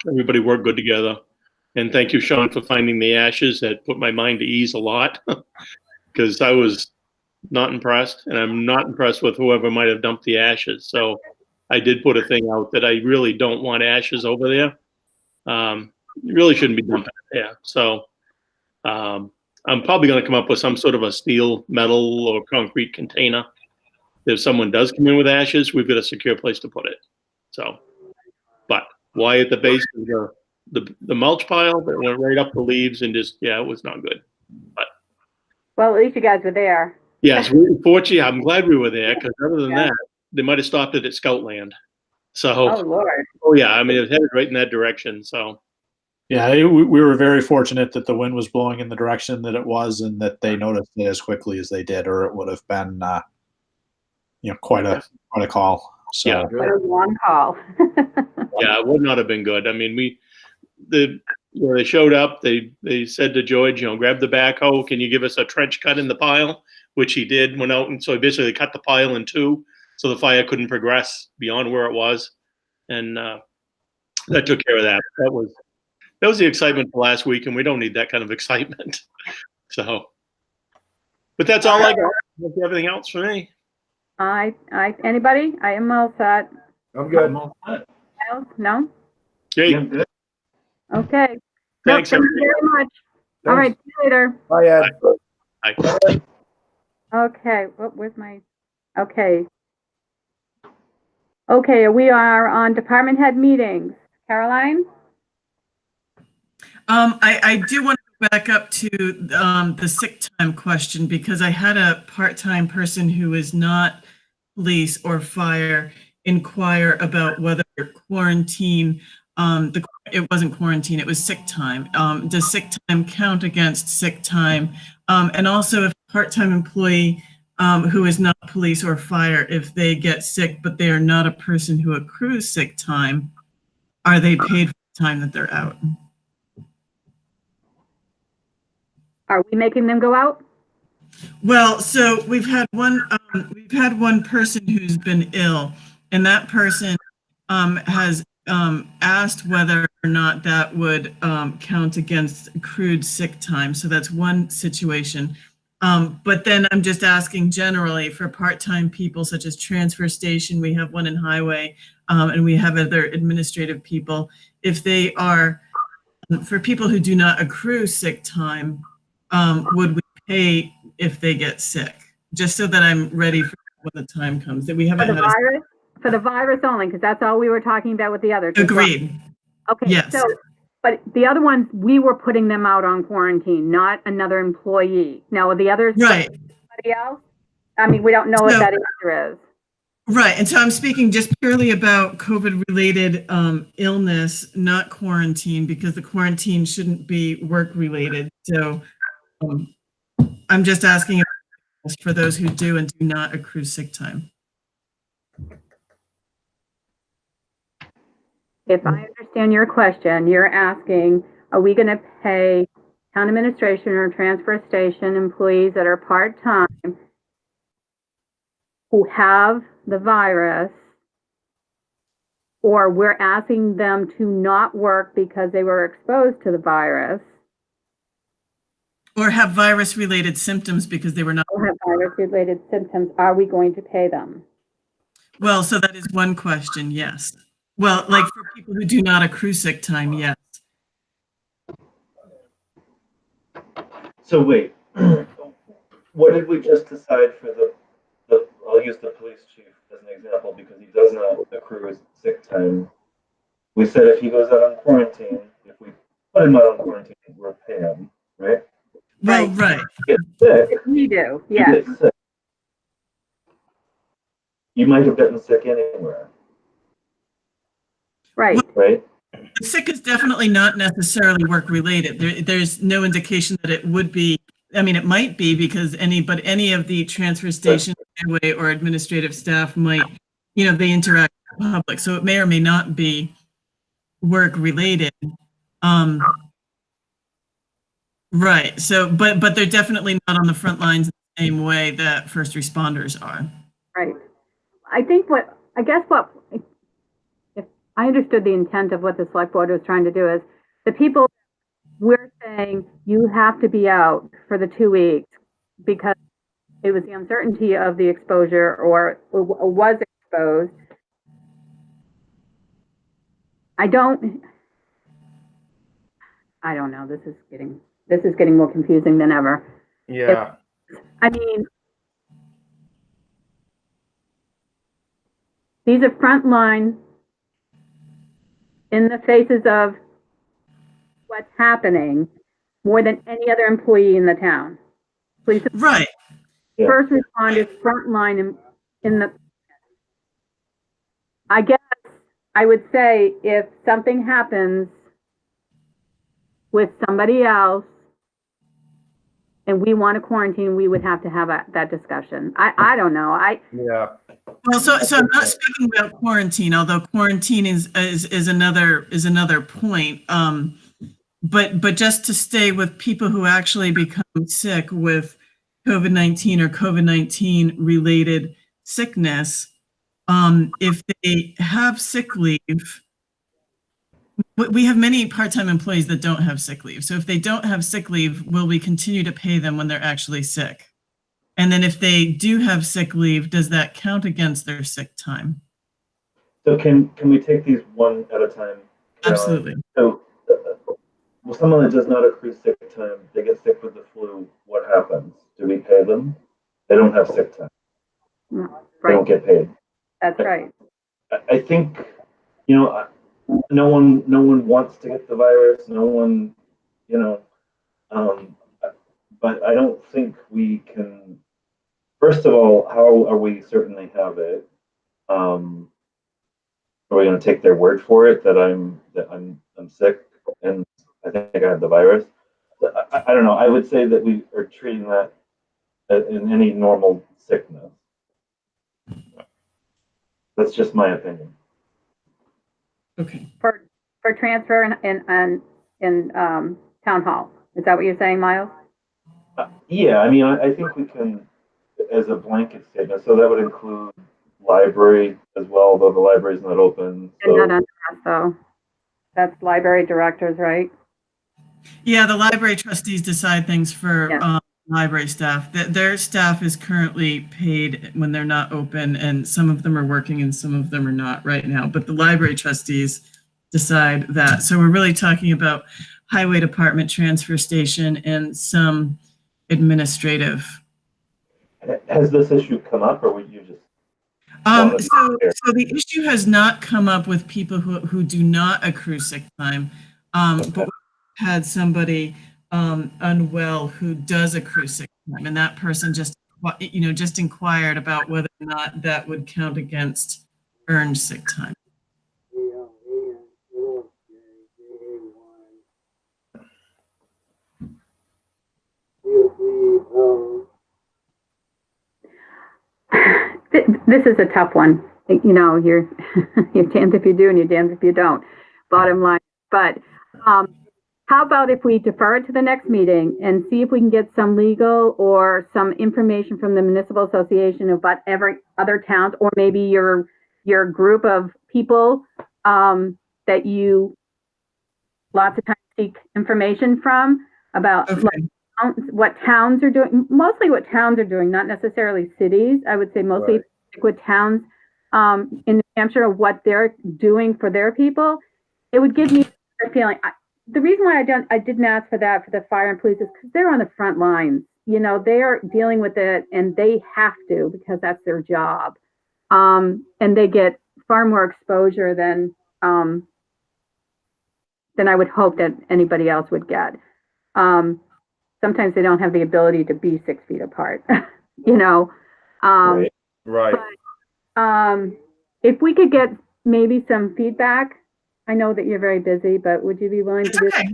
Everybody worked good together. And thank you, Sean, for finding the ashes. That put my mind at ease a lot because I was not impressed, and I'm not impressed with whoever might have dumped the ashes. So I did put a thing out that I really don't want ashes over there. You really shouldn't be dumping it there. So I'm probably going to come up with some sort of a steel, metal, or concrete container. If someone does come in with ashes, we've got a secure place to put it. So, but why at the base of the mulch pile that went right up the leaves and just, yeah, it was not good. But Well, at least you guys were there. yes, fortunately, I'm glad we were there because other than that, they might have stopped it at Scoutland. So, Oh, Lord. oh yeah, I mean, it was headed right in that direction. So, Yeah, we were very fortunate that the wind was blowing in the direction that it was, and that they noticed it as quickly as they did, or it would have been, quite a call. So yeah. What a long call. Yeah, it would not have been good. I mean, they showed up. They said to George, grab the backhoe. Can you give us a trench cut in the pile? Which he did. Went out, and so he basically cut the pile in 2, so the fire couldn't progress beyond where it was, and that took care of that. That was the excitement for last week, and we don't need that kind of excitement. So, but that's all I got. Don't you have anything else for me? Anybody? I am all set. I'm good. Else? No? Jake, Okay. thanks, Thank you everybody. very much. All right, see you later. Bye, Ed. Bye. Okay, where's my, okay. Okay, we are on department head meetings. Caroline? I do want to go back up to the sick time question because I had a part-time person who is not police or fire inquire about whether quarantine, it wasn't quarantine, it was sick time. Does sick time count against sick time? And also if a part-time employee who is not police or fire, if they get sick, but they are not a person who accrues sick time, are they paid for time that they're out. Are we making them go out? Well, so we've had one person who's been ill, and that person has asked whether or not that would count against accrued sick time. So that's one situation. But then I'm just asking generally for part-time people such as transfer station, we have one in highway, and we have other administrative people. If they are, for people who do not accrue sick time, would we pay if they get sick? Just so that I'm ready for when the time comes. That we For haven't the had a virus? For the virus only, because that's all we were talking about with the others. as well. agreed. Okay, Yes. so, but the other ones, we were putting them out on quarantine, not another employee. Now, are the others, Right. somebody else? I mean, we don't know what So- that answer is. Right. And so I'm speaking just purely about COVID-related illness, not quarantine, because the quarantine shouldn't be work-related. So I'm just asking for those who do and do not accrue sick time. If I understand your question, you're asking, are we going to pay town administration or transfer station employees that are part-time who have the virus, or we're asking them to not work because they were exposed to the virus, Or have virus-related symptoms because they were not. or have virus-related symptoms, are we going to pay them? Well, so that is one question, yes. Well, like for people who do not accrue sick time, yes. So wait, what did we just decide for the, I'll use the police chief as an example because he does not accrue his sick time. We said if he goes out on quarantine, if we put him out on quarantine, we'll pay him, right? Well, right. Get sick, We do, you yes. get sick. You might have gotten sick anywhere, Right. right? Sick is definitely not necessarily work-related. There's no indication that it would be. I mean, it might be because any of the transfer station, highway, or administrative staff might, they interact with the public, so it may or may not be work-related. Right. So, but they're definitely not on the front lines in the same way that first responders are. Right. If I understood the intent of what the select board was trying to do is, the people, we're saying you have to be out for the 2 weeks because it was the uncertainty of the exposure or was exposed. I don't know. This is getting more confusing than ever. Yeah. I mean, these are frontline in the faces of what's happening more than any other employee in the town. Police, Right. Yeah. first responders, frontline in the, I guess I would say if something happens with somebody else and we want to quarantine, we would have to have that discussion. I don't know. Yeah. Well, so I'm not speaking about quarantine, although quarantine is another point. But just to stay with people who actually become sick with COVID-19 or COVID-19 related sickness, if they have sick leave, we have many part-time employees that don't have sick leave. So if they don't have sick leave, will we continue to pay them when they're actually sick? And then if they do have sick leave, does that count against their sick time? So can we take these one at a time? Caroline? Absolutely. So, well, someone that does not accrue sick time, they get sick with the flu, what happens? Do we pay them? They don't have sick time. They don't Right, get paid. that's right. I think, no one wants to get the virus. No one, but I don't think we can. First of all, how are we certain they have it? Are we going to take their word for it that I'm sick and I think I have the virus? I don't know. I would say that we are treating that in any normal sickness. That's just my opinion. Okay. For for transfer in town hall. Is that what you're saying, Miles? Yeah, I mean, I think we can, as a blanket statement, so that would include library as well, although the library's not open. And not So, under us, though. That's library directors, right? Yeah, the library trustees decide things for Yeah. library staff. Their staff is currently paid when they're not open, and some of them are working and some of them are not right now. But the library trustees decide that. So we're really talking about highway department, transfer station, and some administrative. has this issue come up, or would you just? So the issue has not come up with people who do not accrue sick time, but we've had somebody unwell who does accrue sick time, and that person just inquired about whether or not that would count against earned sick time. This is a tough one. You know, you're damned if you do and you're damned if you don't, bottom line. But how about if we defer it to the next meeting and see if we can get some legal or some information from the municipal association about every other towns, or maybe your group of people that you lots of times seek information from about what towns are doing, mostly what towns are doing, not necessarily cities. I would say mostly with towns in New Hampshire, what they're doing for their people. It would give me a feeling. The reason why I didn't ask for that for the fire and police is because they're on the front lines. You know, they are dealing with it and they have to because that's their job. And they get far more exposure than I would hope that anybody else would get. Sometimes they don't have the ability to be 6 feet apart, you know. Right. But, if we could get maybe some feedback, I know that you're very busy, but would you be willing to do that?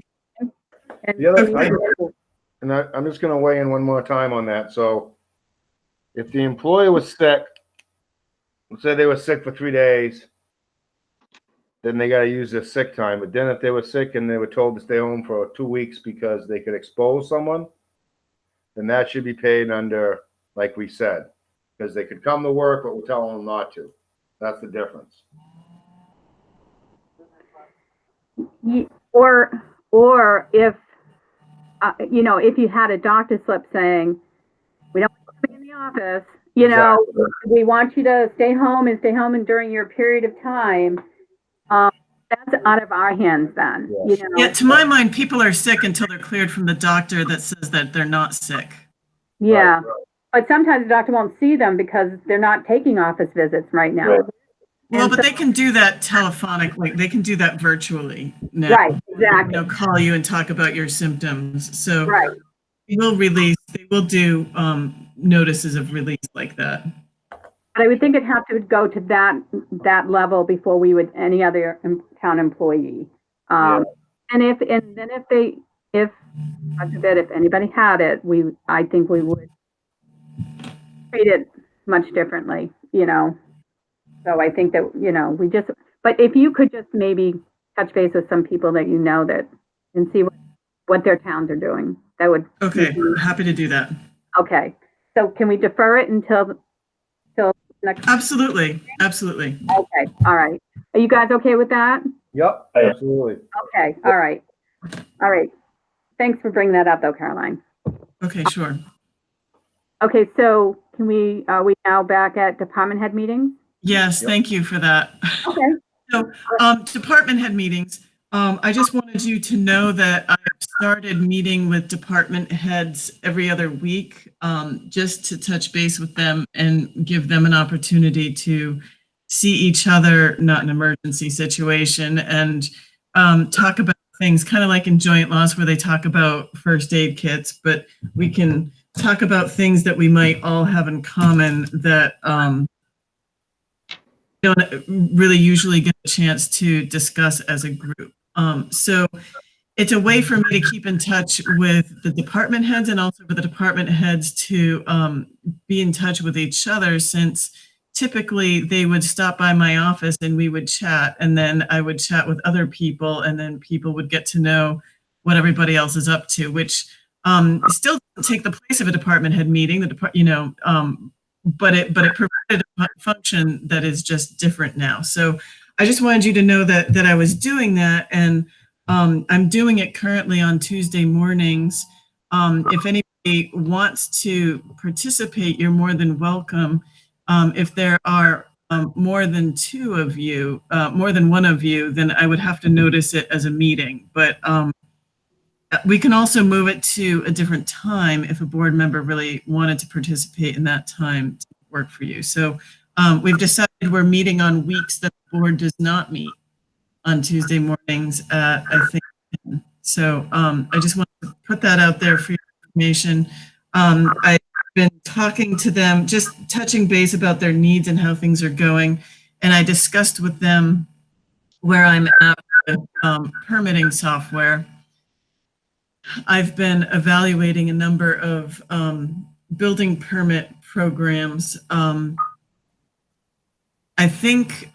And The other, I'm just going to weigh in one more time on that. So if the employee was sick, let's say they were sick for 3 days, then they got to use their sick time. But then if they were sick and they were told to stay home for 2 weeks because they could expose someone, then that should be paid under, like we said, because they could come to work, but we're telling them not to. That's the difference. Or if, you know, if you had a doctor slip saying, we don't want you in the office, you know, we want you to stay home and during your period of time, that's out of our hands then. You know? Yeah, to my mind, people are sick until they're cleared from the doctor that says that they're not sick. Yeah. Right. But sometimes the doctor won't see them because they're not taking office visits right now. Right. Well, but they can do that telephonically. They can do that virtually now. Right, exactly. You know, call you and talk about your symptoms. So Right. they will do notices of release like that. But I would think it'd have to go to that level before we would any other town employee. And then if anybody had it, I think we would treat it much differently, you know. So I think that, you know, but if you could just maybe touch base with some people that you know that and see what their towns are doing, that would. Okay, happy to do that. Okay, so can we defer it until next? Absolutely. Okay, all right. Are you guys okay with that? Yep, absolutely. Okay, all right. Thanks for bringing that up though, Caroline. Okay, sure. Okay, so are we now back at department head meetings? Yes, thank you for that. Okay. So, department head meetings. I just wanted you to know that I've started meeting with department heads every other week, just to touch base with them and give them an opportunity to see each other, not an emergency situation, and talk about things kind of like in joint loss where they talk about first aid kits, but we can talk about things that we might all have in common that don't really usually get a chance to discuss as a group. So it's a way for me to keep in touch with the department heads and also for the department heads to be in touch with each other, since typically they would stop by my office and we would chat, and then I would chat with other people, and then people would get to know what everybody else is up to, which still doesn't take the place of a department head meeting, but it provided a function that is just different now. So I just wanted you to know that I was doing that, and I'm doing it currently on Tuesday mornings. If anybody wants to participate, you're more than welcome. If there are more than two of you, more than one of you, then I would have to notice it as a meeting. But we can also move it to a different time if a board member really wanted to participate in that time to work for you. So we've decided we're meeting on weeks that the board does not meet on Tuesday mornings at, I think, 10. So I just want to put that out there for your information. I've been talking to them, just touching base about their needs and how things are going. And I discussed with them where I'm at with permitting software. I've been evaluating a number of building permit programs. I think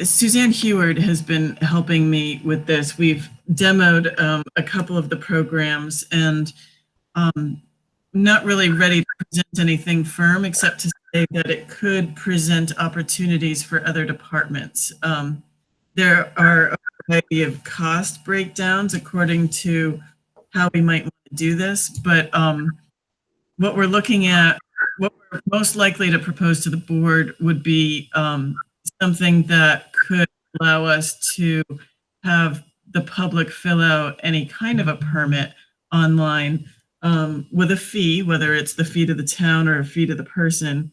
Suzanne Heward has been helping me with this. We've demoed a couple of the programs, and not really ready to present anything firm except to say that it could present opportunities for other departments. There are a variety of cost breakdowns according to how we might want to do this, but what we're looking at, what we're most likely to propose to the board would be something that could allow us to have the public fill out any kind of a permit online with a fee, whether it's the fee to the town or a fee to the person.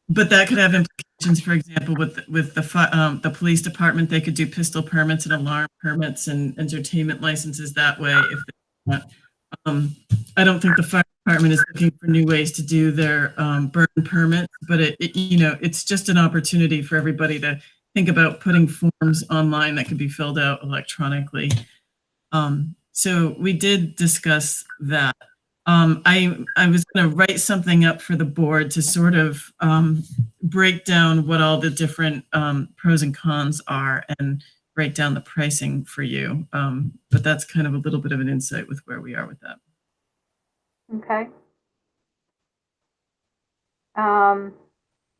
But that could have implications, for example, with the police department. They could do pistol permits and alarm permits and entertainment licenses that way if they want. I don't think the fire department is looking for new ways to do their burn permits, but it's just an opportunity for everybody to think about putting forms online that could be filled out electronically. So we did discuss that. I was going to write something up for the board to sort of break down what all the different pros and cons are and break down the pricing for you. But that's kind of a little bit of an insight with where we are with that. Okay.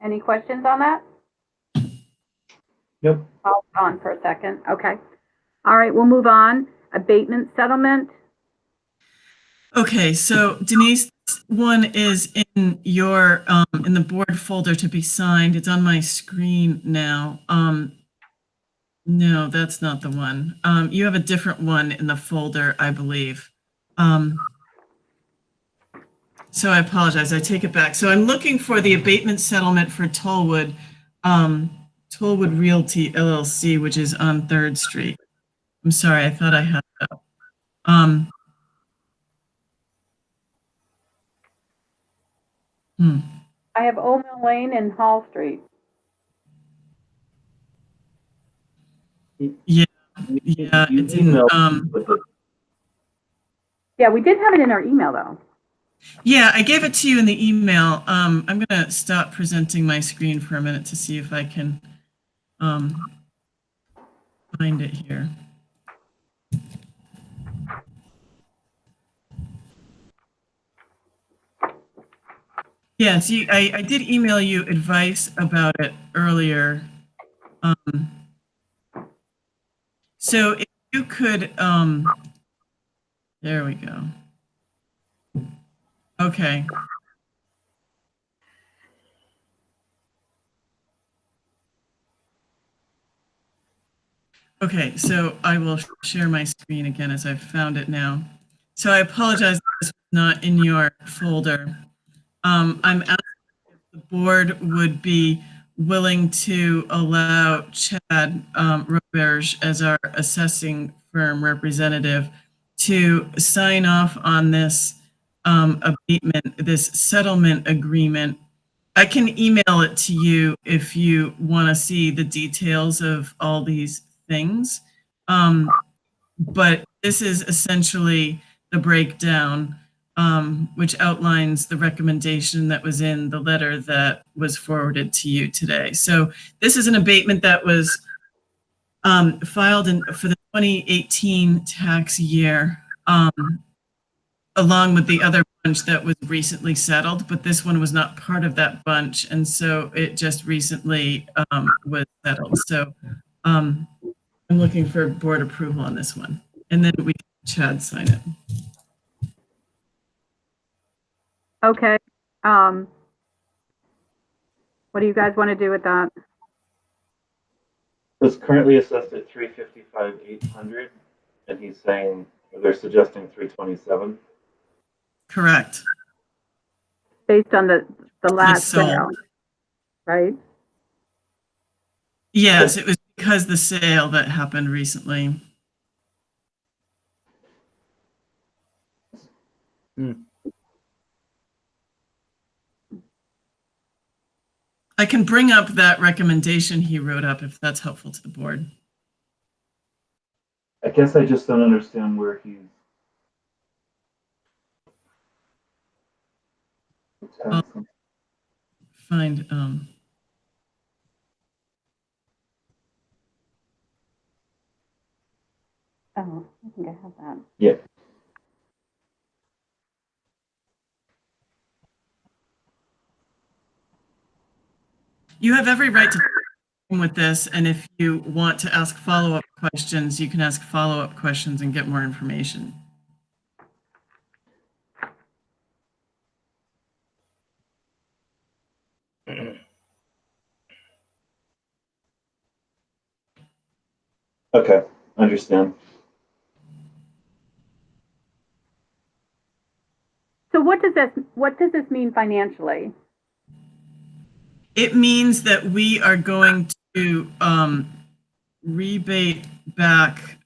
Any questions on that? Yep. Hold on for a second. Okay. All right, we'll move on. Abatement settlement. Okay, so Denise, one is in your in the board folder to be signed. It's on my screen now. No, that's not the one. You have a different one in the folder, I believe. So I apologize. I take it back. So I'm looking for the abatement settlement for Tollwood Realty LLC, which is on 3rd Street. I'm sorry, I thought I had that. I have Old Mill Lane and Hall Street. Yeah, it's in, Yeah, we did have it in our email though. yeah, I gave it to you in the email. I'm going to stop presenting my screen for a minute to see if I can find it here. Yes, I did email you advice about it earlier. So if you could, there we go. Okay. Okay, so I will share my screen again as I've found it now. So I apologize if this was not in your folder. I'm asking if the board would be willing to allow Chad Roberge as our assessing firm representative to sign off on this abatement, this settlement agreement. I can email it to you if you want to see the details of all these things. But this is essentially the breakdown. which outlines the recommendation that was in the letter that was forwarded to you today. So this is an abatement that was filed for the 2018 tax year, along with the other bunch that was recently settled, but this one was not part of that bunch, and so it just recently was settled. So I'm looking for board approval on this one, and then we can Chad sign it. Okay. What do you guys want to do with that? It's currently assessed at 355,800, and he's saying, or they're suggesting 327. Correct. Based on the last sold. sale, right? Yes, it was because the sale that happened recently. I can bring up that recommendation he wrote up if that's helpful to the board. I guess I just don't understand where he's. Find Oh, I think I have that. Yeah. You have every right to with this, and if you want to ask follow-up questions, you can ask follow-up questions and get more information. Okay, understand. So what does this mean financially? It means that we are going to rebate back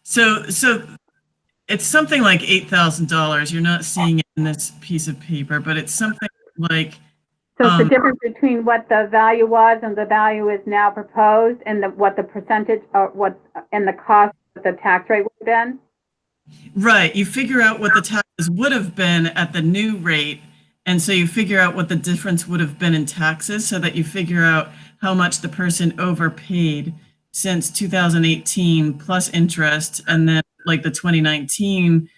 so it's something like $8,000. You're not seeing it in this piece of paper, but it's something like So it's the difference between what the value was and the value is now proposed, and what the percentage and the cost of the tax rate would have been? Right. You figure out what the taxes would have been at the new rate. And so you figure out what the difference would have been in taxes, so that you figure out how much the person overpaid since 2018 plus interest, and then like the 2019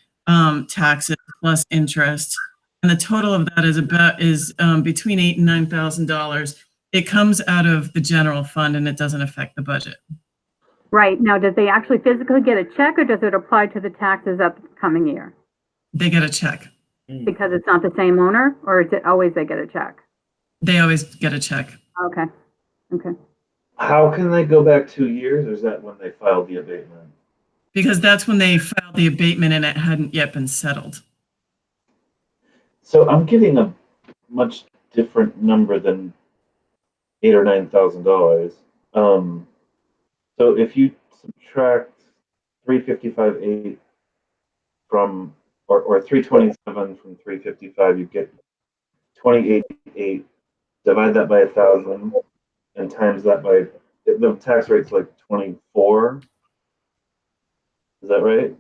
taxes plus interest. And the total of that is between $8,000 and $9,000. It comes out of the general fund, and it doesn't affect the budget. Right. Now, does they actually physically get a check, or does it apply to the taxes upcoming year? They get a check. Because it's not the same owner, or is it always they get a check? They always get a check. Okay. Okay. How can they go back 2 years, or is that when they filed the abatement? Because that's when they filed the abatement and it hadn't yet been settled. So I'm getting a much different number than $8,000 or $9,000. So if you subtract 355,800 from, or 327 from 355, you get 28,800. Divide that by 1,000 and times that by, the tax rate's like 24. Is that right?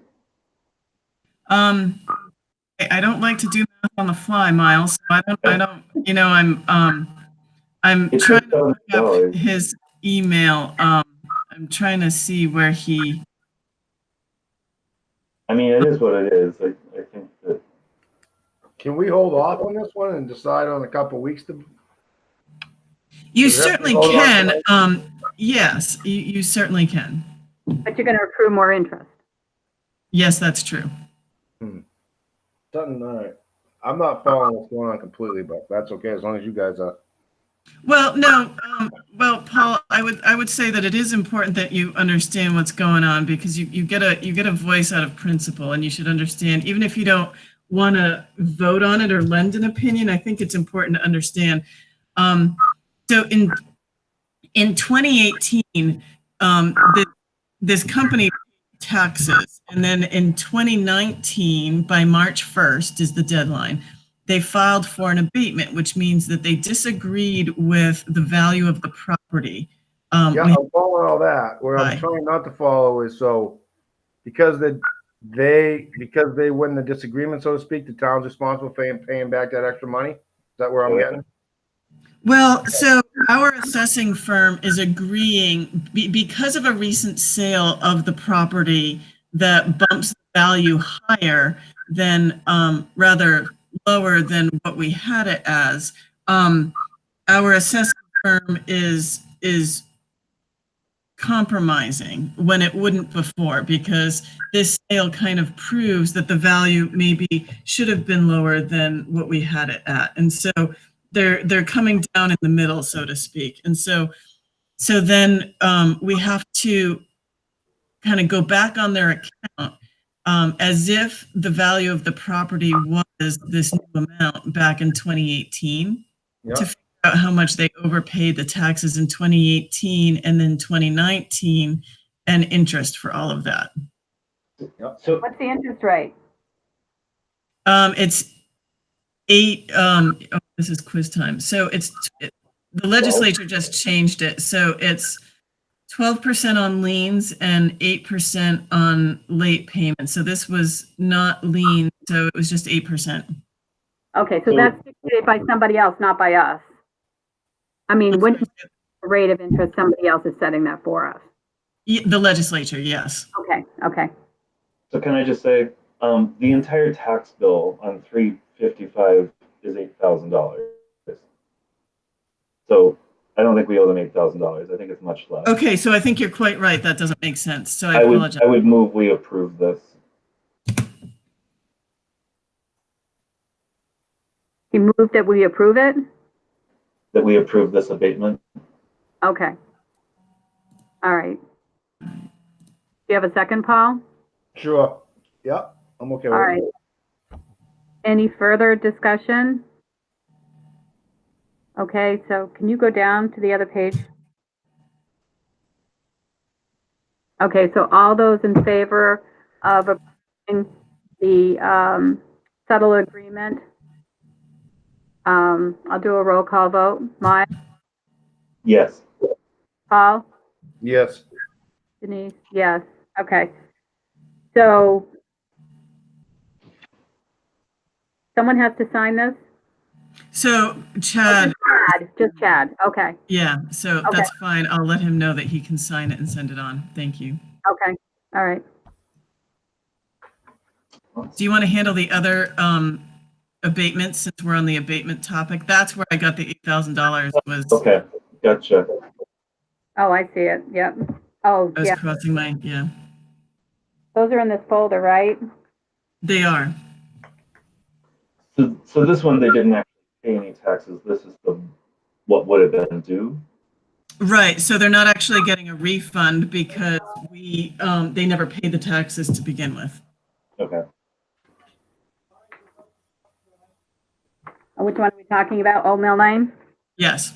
I don't like to do math on the fly, Miles. So I don't, you know, I'm It's trying to look $7,000. up his email. I'm trying to see where he. I mean, it is what it is. I think that. Can we hold off on this one and decide on a couple weeks to? You Does that certainly hold on can. tonight? Yes, you certainly can. But you're going to accrue more interest. Yes, that's true. Something, all right. I'm not following what's going on completely, but that's okay as long as you guys are. Well, no, well, Paul, I would say that it is important that you understand what's going on, because you get a voice out of principle, and you should understand, even if you don't want to vote on it or lend an opinion, I think it's important to understand. So in 2018, this company paid taxes, and then in 2019, by March 1st is the deadline, they filed for an abatement, which means that they disagreed with the value of the property. Yeah, I'm following all that. Where I'm trying not to follow is, so because they win the disagreement, so to speak, the town's responsible for paying back that extra money? Is that where I'm getting? Well, so our assessing firm is agreeing, because of a recent sale of the property that bumps the value higher than, rather lower than what we had it as. Our assessing firm is compromising when it wouldn't before, because this sale kind of proves that the value maybe should have been lower than what we had it at. And so they're coming down in the middle, so to speak. And so then we have to kind of go back on their account as if the value of the property was this new amount back in 2018 to figure out how much they overpaid the taxes in 2018 and then 2019 and interest for all of that. So What's the interest rate? It's 8, this is quiz time. So the legislature just changed it. So it's 12% on liens and 8% on late payments. So this was not lien, so it was just 8%. Okay, so that's dictated by somebody else, not by us. I mean, what rate of interest somebody else is setting that for us? The legislature, yes. Okay, okay. So can I just say, the entire tax bill on 355 is $8,000. So I don't think we owe them $8,000. I think it's much less. Okay, so I think you're quite right. That doesn't make sense. So I apologize. I would move we approve this. You move that we approve it? That we approve this abatement. Okay. All right. Do you have a second, Paul? Sure. Yeah, I'm okay with All it. right. Any further discussion? Okay, so can you go down to the other page? Okay, so all those in favor of approving the settle agreement, I'll do a roll call vote. Maya, Yes. Paul, Yes. Denise, yes. Okay. So someone has to sign this? So Chad, Just Chad. Okay, yeah, so Okay. that's fine. I'll let him know that he can sign it and send it on. Thank you. okay. All right. Do you want to handle the other abatements since we're on the abatement topic? That's where I got the $8,000 was, Okay. Gotcha. Oh, I see it. Yep. Oh, I was yeah. crossing my, yeah, Those are in this folder, right? they are. So this one, they didn't actually pay any taxes. This is what would have been due. Right, so they're not actually getting a refund because they never paid the taxes to begin with. Okay. Which one are we talking about? Old Mill Lane? Yes,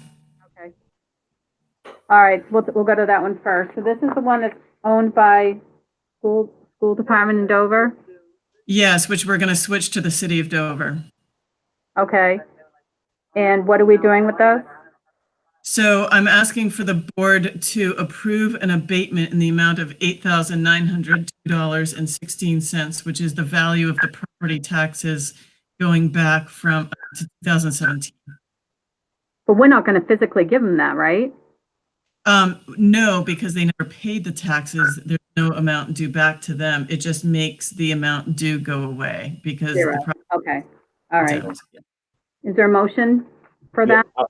Okay. All right, we'll go to that one first. So this is the one that's owned by school department in Dover? yes, which we're going to switch to the city of Dover. Okay. And what are we doing with those? So I'm asking for the board to approve an abatement in the amount of $8,902.16, which is the value of the property taxes going back from to 2017. But we're not going to physically give them that, right? No, because they never paid the taxes. There's no amount due back to them. It just makes the amount due go away because Zero. the property Okay. All right. tax- Is there a motion for that? Yeah,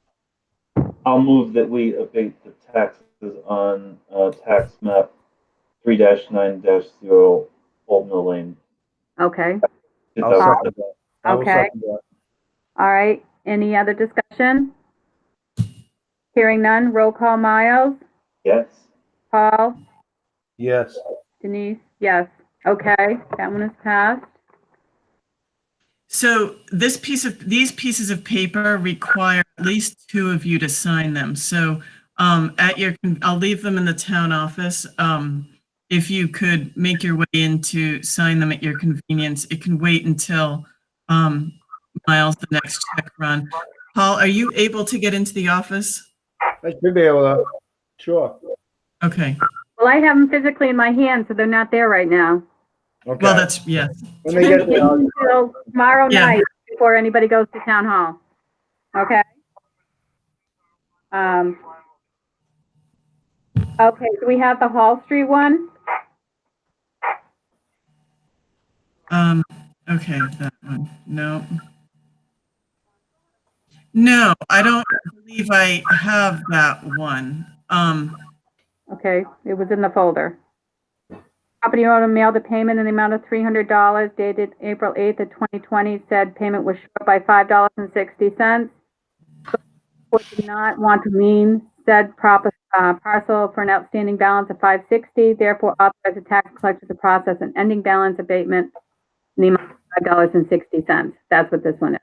I'll move that we abate the taxes on tax map 3-9-0 Old Mill Lane. Okay. I'll second that. I will Okay. second that. All right. Any other discussion? Hearing none. Roll call. Miles? Yes. Paul? Yes. Denise? Yes. Okay. That one is passed. So these pieces of paper require at least 2 of you to sign them. So I'll leave them in the town office. If you could make your way in to sign them at your convenience, it can wait until Miles, the next check run. Paul, are you able to get into the office? I should be able to. Sure. Okay. Well, I have them physically in my hand, so they're not there right now. Okay. Well, that's, yes. When they get there, I'll- Until tomorrow Yeah. night before anybody goes to town hall. Okay? Okay, do we have the Hall Street one? Okay, that one, no. No, I don't believe I have that one. Okay, it was in the folder. Property owner mailed a payment in the amount of $300 dated April 8th of 2020. Said payment was short by $5.60. Court did not want to lien said parcel for an outstanding balance of $560. Therefore, authorized the tax collector to process an ending balance abatement in the amount of $5.60. That's what this one is.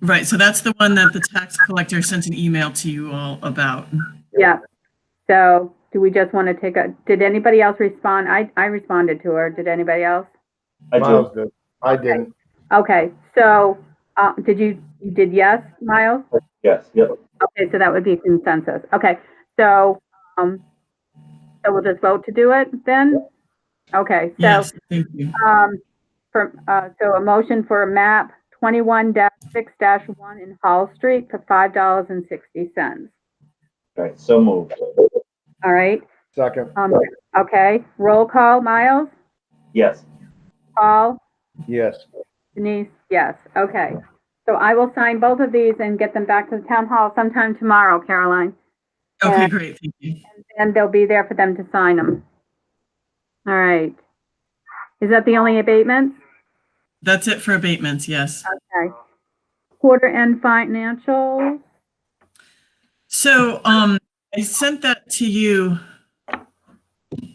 Right, so that's the one that the tax collector sent an email to you all about. Yeah. So do we just want to did anybody else respond? I responded to her. Did anybody else? I Miles do. did. I didn't. Okay, so, you did yes, Miles? Yes, yep. Okay, so that would be consensus. Okay, so we'll just vote to do it then? Okay, so, Yes, thank you. so a motion for map 21-6-1 in Hall Street for $5.60. All right, so moved. All right, Second. okay, roll call, Miles, Yes. Paul, Yes. Denise, yes, okay. So I will sign both of these and get them back to the town hall sometime tomorrow, Caroline. Okay, Yeah. great, thank you. And they'll be there for them to sign them. All right. Is that the only abatement? That's it for abatements, yes. Okay. Quarter end financials. So, I sent that to you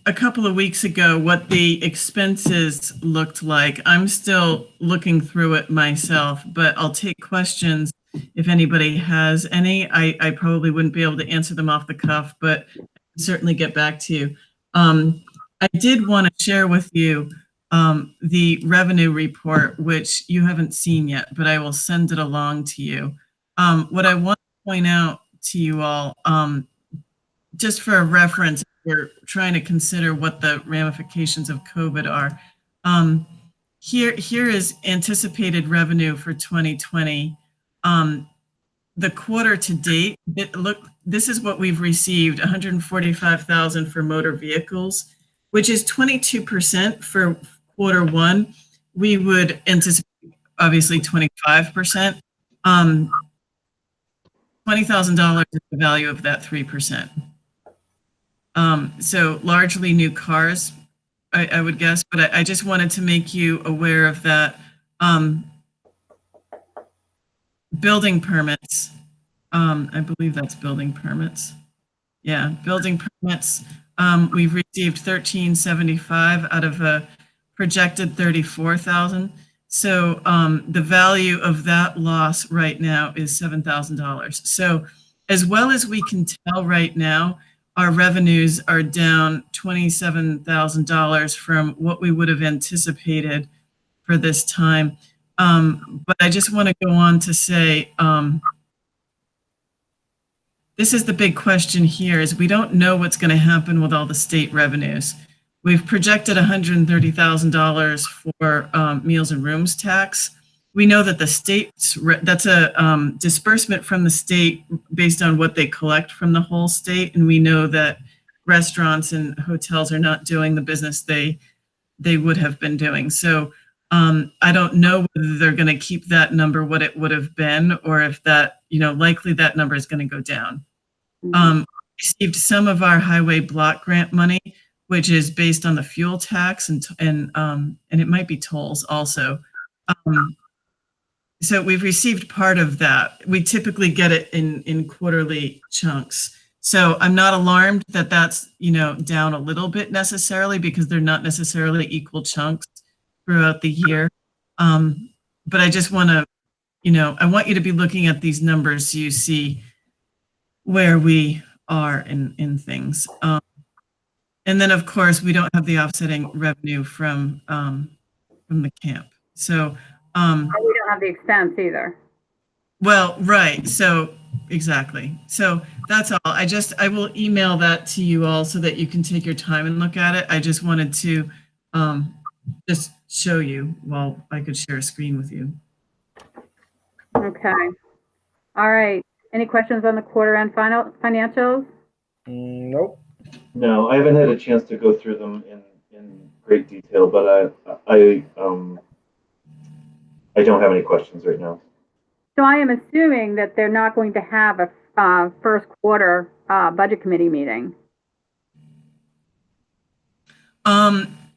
a couple of weeks ago, what the expenses looked like. I'm still looking through it myself, but I'll take questions if anybody has any. I probably wouldn't be able to answer them off the cuff, but I can certainly get back to you. I did want to share with you the revenue report, which you haven't seen yet, but I will send it along to you. What I want to point out to you all, just for a reference, we're trying to consider what the ramifications of COVID are. Here is anticipated revenue for 2020. The quarter to date, this is what we've received, 145,000 for motor vehicles, which is 22% for quarter one. We would anticipate obviously 25%. $20,000 is the value of that 3%. So largely new cars, I would guess, but I just wanted to make you aware of that. Building permits, I believe that's building permits. Yeah, building permits, we've received 1,375 out of a projected 34,000. So the value of that loss right now is $7,000. So as well as we can tell right now, our revenues are down $27,000 from what we would have anticipated for this time. But I just want to go on to say, this is the big question here, is we don't know what's going to happen with all the state revenues. We've projected $130,000 for meals and rooms tax. We know that the state's, that's a disbursement from the state based on what they collect from the whole state. And we know that restaurants and hotels are not doing the business they would have been doing. So I don't know whether they're going to keep that number what it would have been, or if that, likely that number is going to go down. Received some of our highway block grant money, which is based on the fuel tax and it might be tolls also. So we've received part of that. We typically get it in quarterly chunks. So I'm not alarmed that that's, down a little bit necessarily, because they're not necessarily equal chunks throughout the year. But I just want to, I want you to be looking at these numbers so you see where we are in things. And then of course, we don't have the offsetting revenue from the camp. So, We don't have the expense either. well, right. So exactly. So that's all. I will email that to you all so that you can take your time and look at it. I just wanted to just show you while I could share a screen with you. Okay. All right. Any questions on the quarter end financials? Nope. No, I haven't had a chance to go through them in great detail, but I don't have any questions right now. So I am assuming that they're not going to have a first quarter budget committee meeting.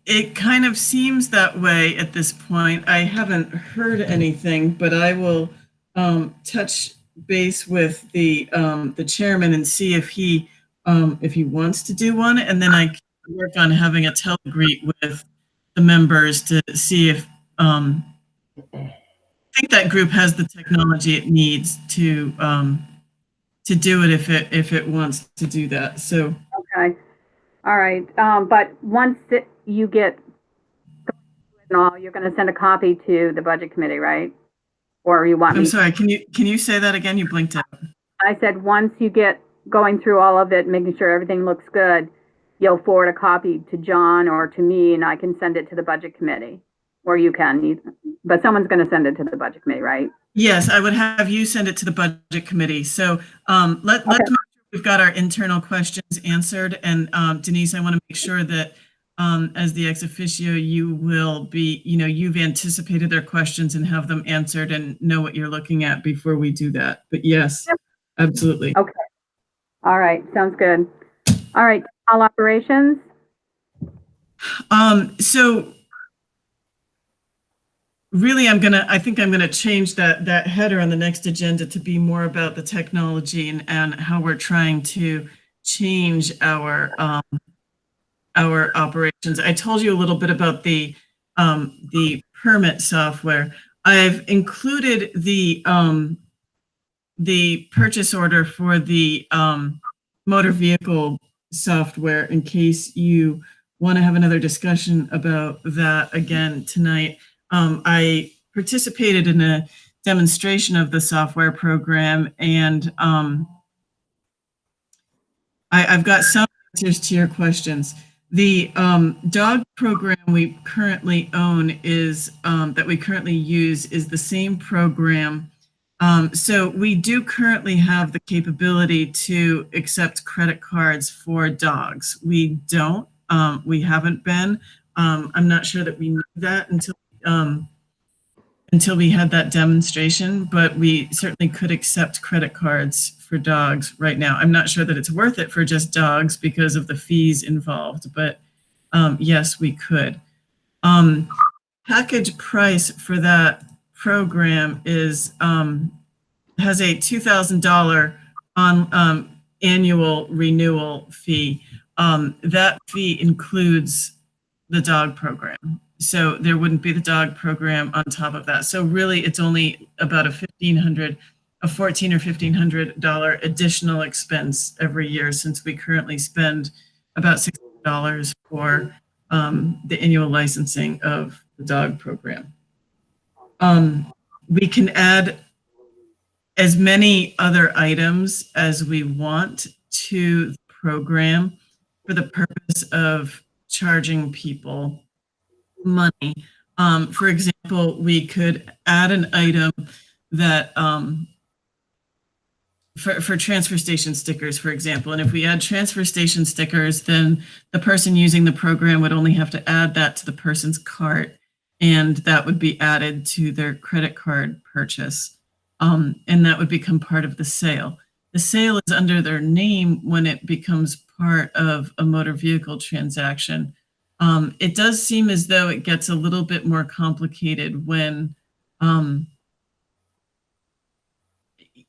It kind of seems that way at this point. I haven't heard anything, but I will touch base with the chairman and see if he wants to do one, and then I can work on having a tele-greet with the members to see if I think that group has the technology it needs to do it if it wants to do that. So Okay. All right. But once you get you're going to send a copy to the budget committee, right? Or you want me? I'm sorry. Can you say that again? You blinked out. I said once you get going through all of it, making sure everything looks good, you'll forward a copy to John or to me, and I can send it to the budget committee. Or you can, but someone's going to send it to the budget committee, right? Yes, I would have you send it to the budget committee. So let's make sure we've got our internal questions answered. And Denise, I want to make sure that as the ex officio, you will be, you've anticipated their questions and have them answered and know what you're looking at before we do that. But yes, absolutely. Okay. All right. Sounds good. All right. All operations. So really, I think I'm gonna change that header on the next agenda to be more about the technology and how we're trying to change our operations. I told you a little bit about the permit software. I've included the purchase order for the motor vehicle software in case you want to have another discussion about that again tonight. I participated in a demonstration of the software program, and I've got some answers to your questions. The dog program we currently own is, that we currently use, is the same program. So we do currently have the capability to accept credit cards for dogs. We don't, we haven't been. I'm not sure that we knew that until we had that demonstration, but we certainly could accept credit cards for dogs right now. I'm not sure that it's worth it for just dogs because of the fees involved, but yes, we could. Package price for that program is has a $2,000 on annual renewal fee. That fee includes the dog program. So there wouldn't be the dog program on top of that. So really, it's only about a $1,400 or $1,500 additional expense every year, since we currently spend about $600 for the annual licensing of the dog program. We can add as many other items as we want to the program for the purpose of charging people money. For example, we could add an item that for transfer station stickers, for example. And if we add transfer station stickers, then the person using the program would only have to add that to the person's cart, and that would be added to their credit card purchase. And that would become part of the sale. The sale is under their name when it becomes part of a motor vehicle transaction. It does seem as though it gets a little bit more complicated when,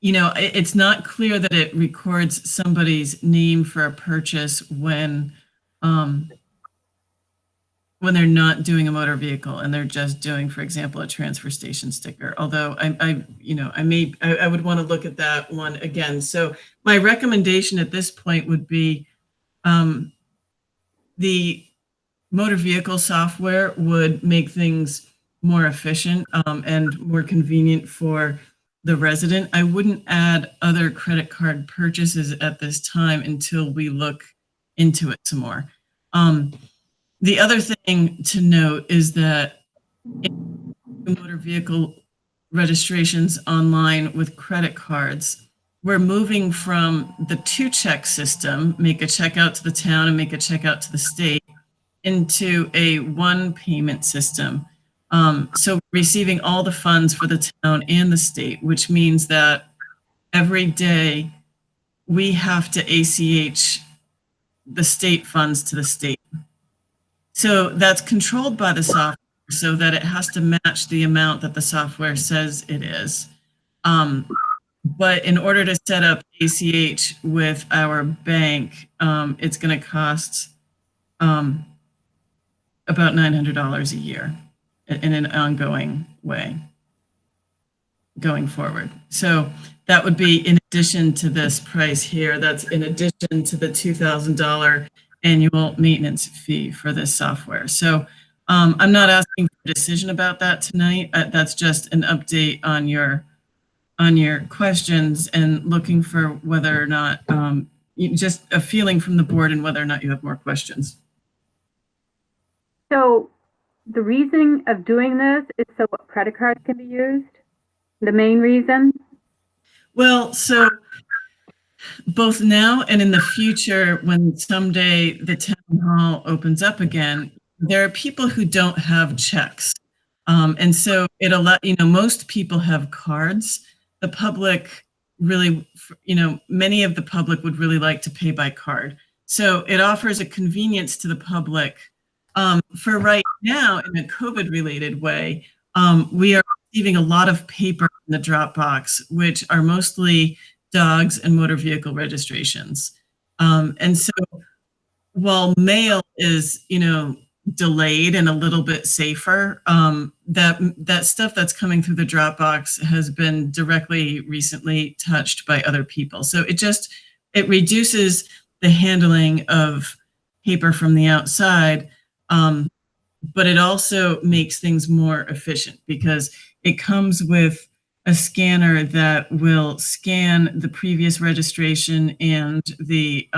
it's not clear that it records somebody's name for a purchase when they're not doing a motor vehicle and they're just doing, for example, a transfer station sticker. Although I would want to look at that one again. So my recommendation at this point would be the motor vehicle software would make things more efficient and more convenient for the resident. I wouldn't add other credit card purchases at this time until we look into it some more. The other thing to note is that in motor vehicle registrations online with credit cards, we're moving from the two-check system, make a check out to the town and make a check out to the state, into a one payment system. So receiving all the funds for the town and the state, which means that every day we have to ACH the state funds to the state. So that's controlled by the software so that it has to match the amount that the software says it is. But in order to set up ACH with our bank, it's going to cost about $900 a year in an ongoing way going forward. So that would be in addition to this price here. That's in addition to the $2,000 annual maintenance fee for this software. So I'm not asking for a decision about that tonight. That's just an update on your questions and looking for whether or not, just a feeling from the board and whether or not you have more questions. So the reasoning of doing this is so credit cards can be used? The main reason? Well, so both now and in the future, when someday the town hall opens up again, there are people who don't have checks. And so most people have cards. The public really, many of the public would really like to pay by card. So it offers a convenience to the public. For right now, in a COVID-related way, we are receiving a lot of paper in the Dropbox, which are mostly dogs and motor vehicle registrations. And so while mail is, delayed and a little bit safer, that stuff that's coming through the Dropbox has been directly recently touched by other people. So it reduces the handling of paper from the outside. But it also makes things more efficient because it comes with a scanner that will scan the previous registration and the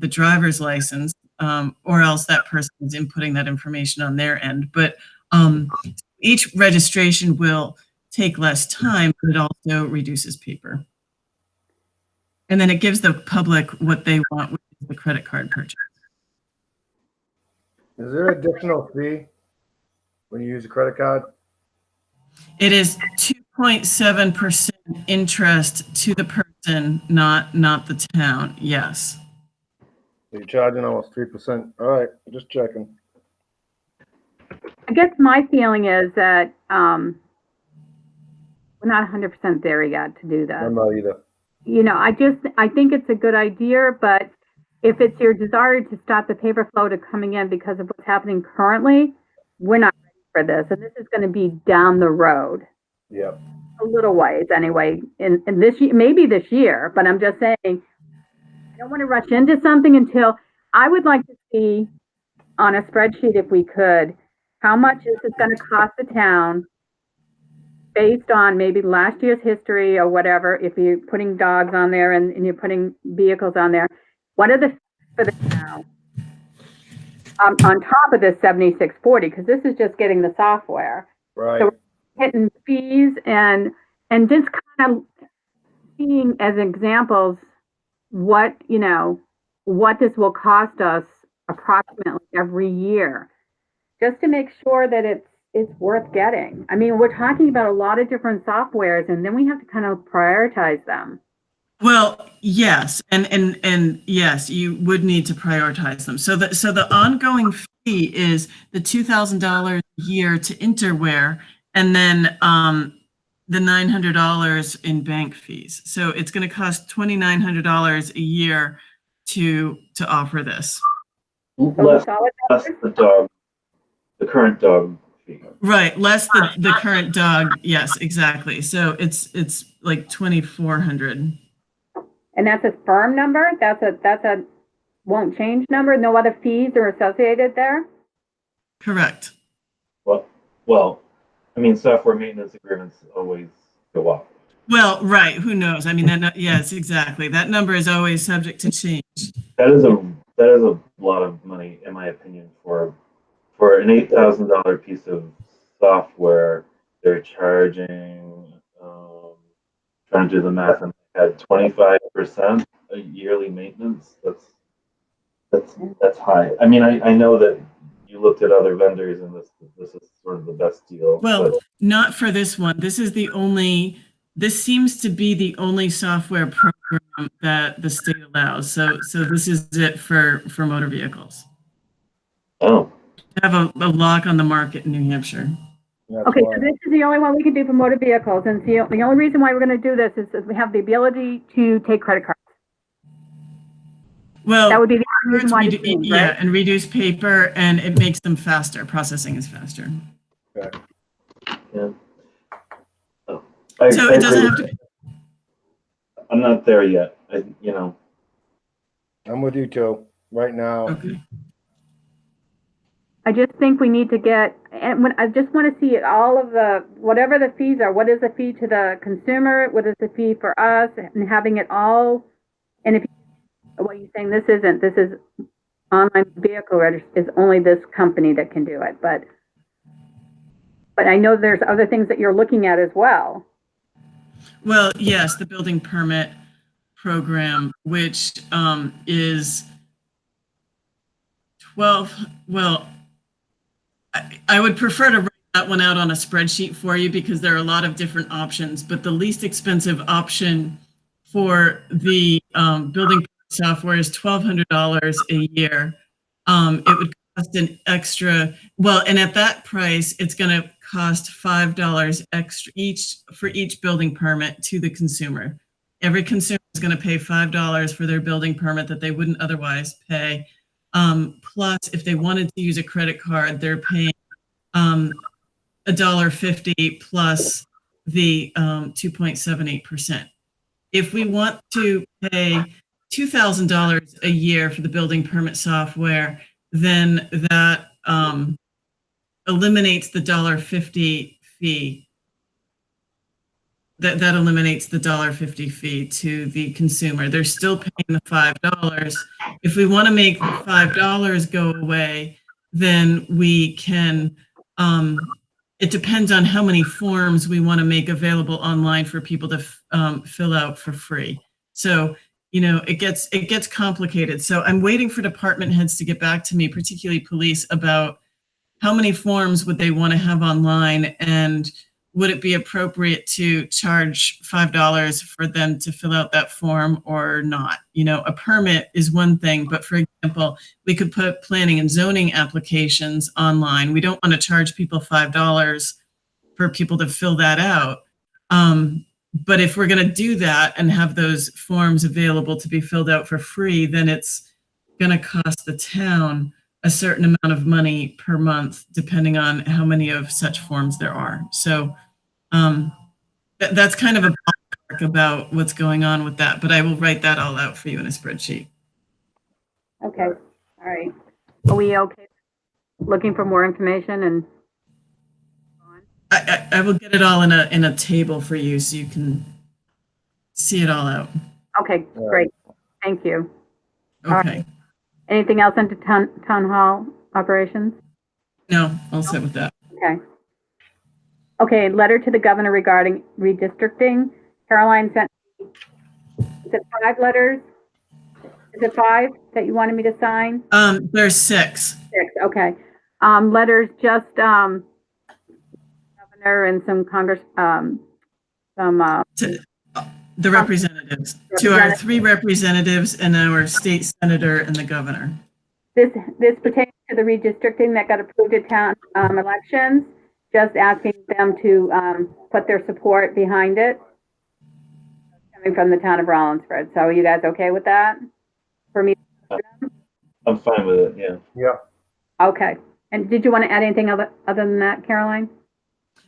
driver's license, or else that person is inputting that information on their end. But each registration will take less time, but it also reduces paper. And then it gives the public what they want, which is the credit card purchase. Is there additional fee when you use a credit card? It is 2.7% interest to the person, not the town. Yes. You're charging almost 3%. All right, just checking. I guess my feeling is that we're not 100% there yet to do that. I'm not either. I think it's a good idea, but if it's your desire to stop the paper flow to coming in because of what's happening currently, we're not ready for this. And this is going to be down the road. Yep. A little ways anyway. In this year, maybe this year, but I'm just saying, I don't want to rush into something until I would like to see on a spreadsheet, if we could, how much is this going to cost the town based on maybe last year's history or whatever. If you're putting dogs on there and you're putting vehicles on there, what are the fees for the town on top of this 7640? Because this is just getting the software. Right. So we're hitting fees and just kind of seeing as examples what this will cost us approximately every year, just to make sure that it's worth getting. I mean, we're talking about a lot of different softwares, and then we have to kind of prioritize them. Well, yes, and yes, you would need to prioritize them. So the ongoing fee is the $2,000 a year to Interware, and then the $900 in bank fees. So it's going to cost $2,900 a year to offer this. Less the current dog fee. Right, less the current dog. Yes, exactly. So it's like $2,400. And that's a firm number? That's a won't change number? No other fees are associated there? Correct. Well, I mean, software maintenance agreements always go up. Well, right. Who knows? I mean, yes, exactly. That number is always subject to change. That is a lot of money, in my opinion, for for an $8,000 piece of software, they're charging, trying to do the math, and had 25% a yearly maintenance. That's high. I mean, I know that you looked at other vendors and this is sort of the best deal. Well, but not for this one. This seems to be the only software program that the state allows. So this is it for motor vehicles. oh, Have a lock on the market in New Hampshire. That's Okay, why. so this is the only one we can do for motor vehicles, and the only reason why we're gonna do this is we have the ability to take credit cards. That Well, would be the only reason why to change, yeah, right? and reduce paper, and it makes them faster. Processing is faster. yeah. Oh, So I it doesn't agree. have to. I'm not there yet. I'm with you too, right now. Okay. I just think we need to get, and I just want to see all of the, whatever the fees are, what is the fee to the consumer, what is the fee for us, and having it all, and if, what you're saying, this is online vehicle register, is only this company that can do it, but I know there's other things that you're looking at as well. Well, yes, the building permit program, which is 12. Well, I would prefer to write that one out on a spreadsheet for you because there are a lot of different options, but the least expensive option for the building software is $1,200 a year. It would cost an extra, well, and at that price, it's going to cost $5 extra for each building permit to the consumer. Every consumer is going to pay $5 for their building permit that they wouldn't otherwise pay. Plus, if they wanted to use a credit card, they're paying $1.50 plus the 2.78%. If we want to pay $2,000 a year for the building permit software, then that eliminates the $1.50 fee. That eliminates the $1.50 fee to the consumer. They're still paying the $5. If we want to make the $5 go away, then we can, it depends on how many forms we want to make available online for people to fill out for free. So, it gets complicated. So I'm waiting for department heads to get back to me, particularly police, about how many forms would they want to have online, and would it be appropriate to charge $5 for them to fill out that form or not? A permit is one thing, but for example, we could put planning and zoning applications online. We don't want to charge people $5 for people to fill that out. But if we're going to do that and have those forms available to be filled out for free, then it's going to cost the town a certain amount of money per month, depending on how many of such forms there are. So that's kind of a ballpark about what's going on with that, but I will write that all out for you in a spreadsheet. Okay, all right. Are we okay looking for more information and? I will get it all in a table for you so you can see it all out. Okay, great. Thank you. Okay. Anything else into town hall operations? No, I'll sit with that. Okay. Okay, letter to the governor regarding redistricting. Caroline sent, is it 5 letters? Is it 5 that you wanted me to sign? There's 6. 6, okay. Letters just, governor and some Congress, The representatives, to our 3 representatives and our state senator and the governor. This pertains to the redistricting that got approved at town elections, just asking them to put their support behind it. Coming from the town of Rollinsford. So are you guys okay with that? For me? I'm fine with it, yeah. Yeah. Okay. And did you want to add anything other than that, Caroline?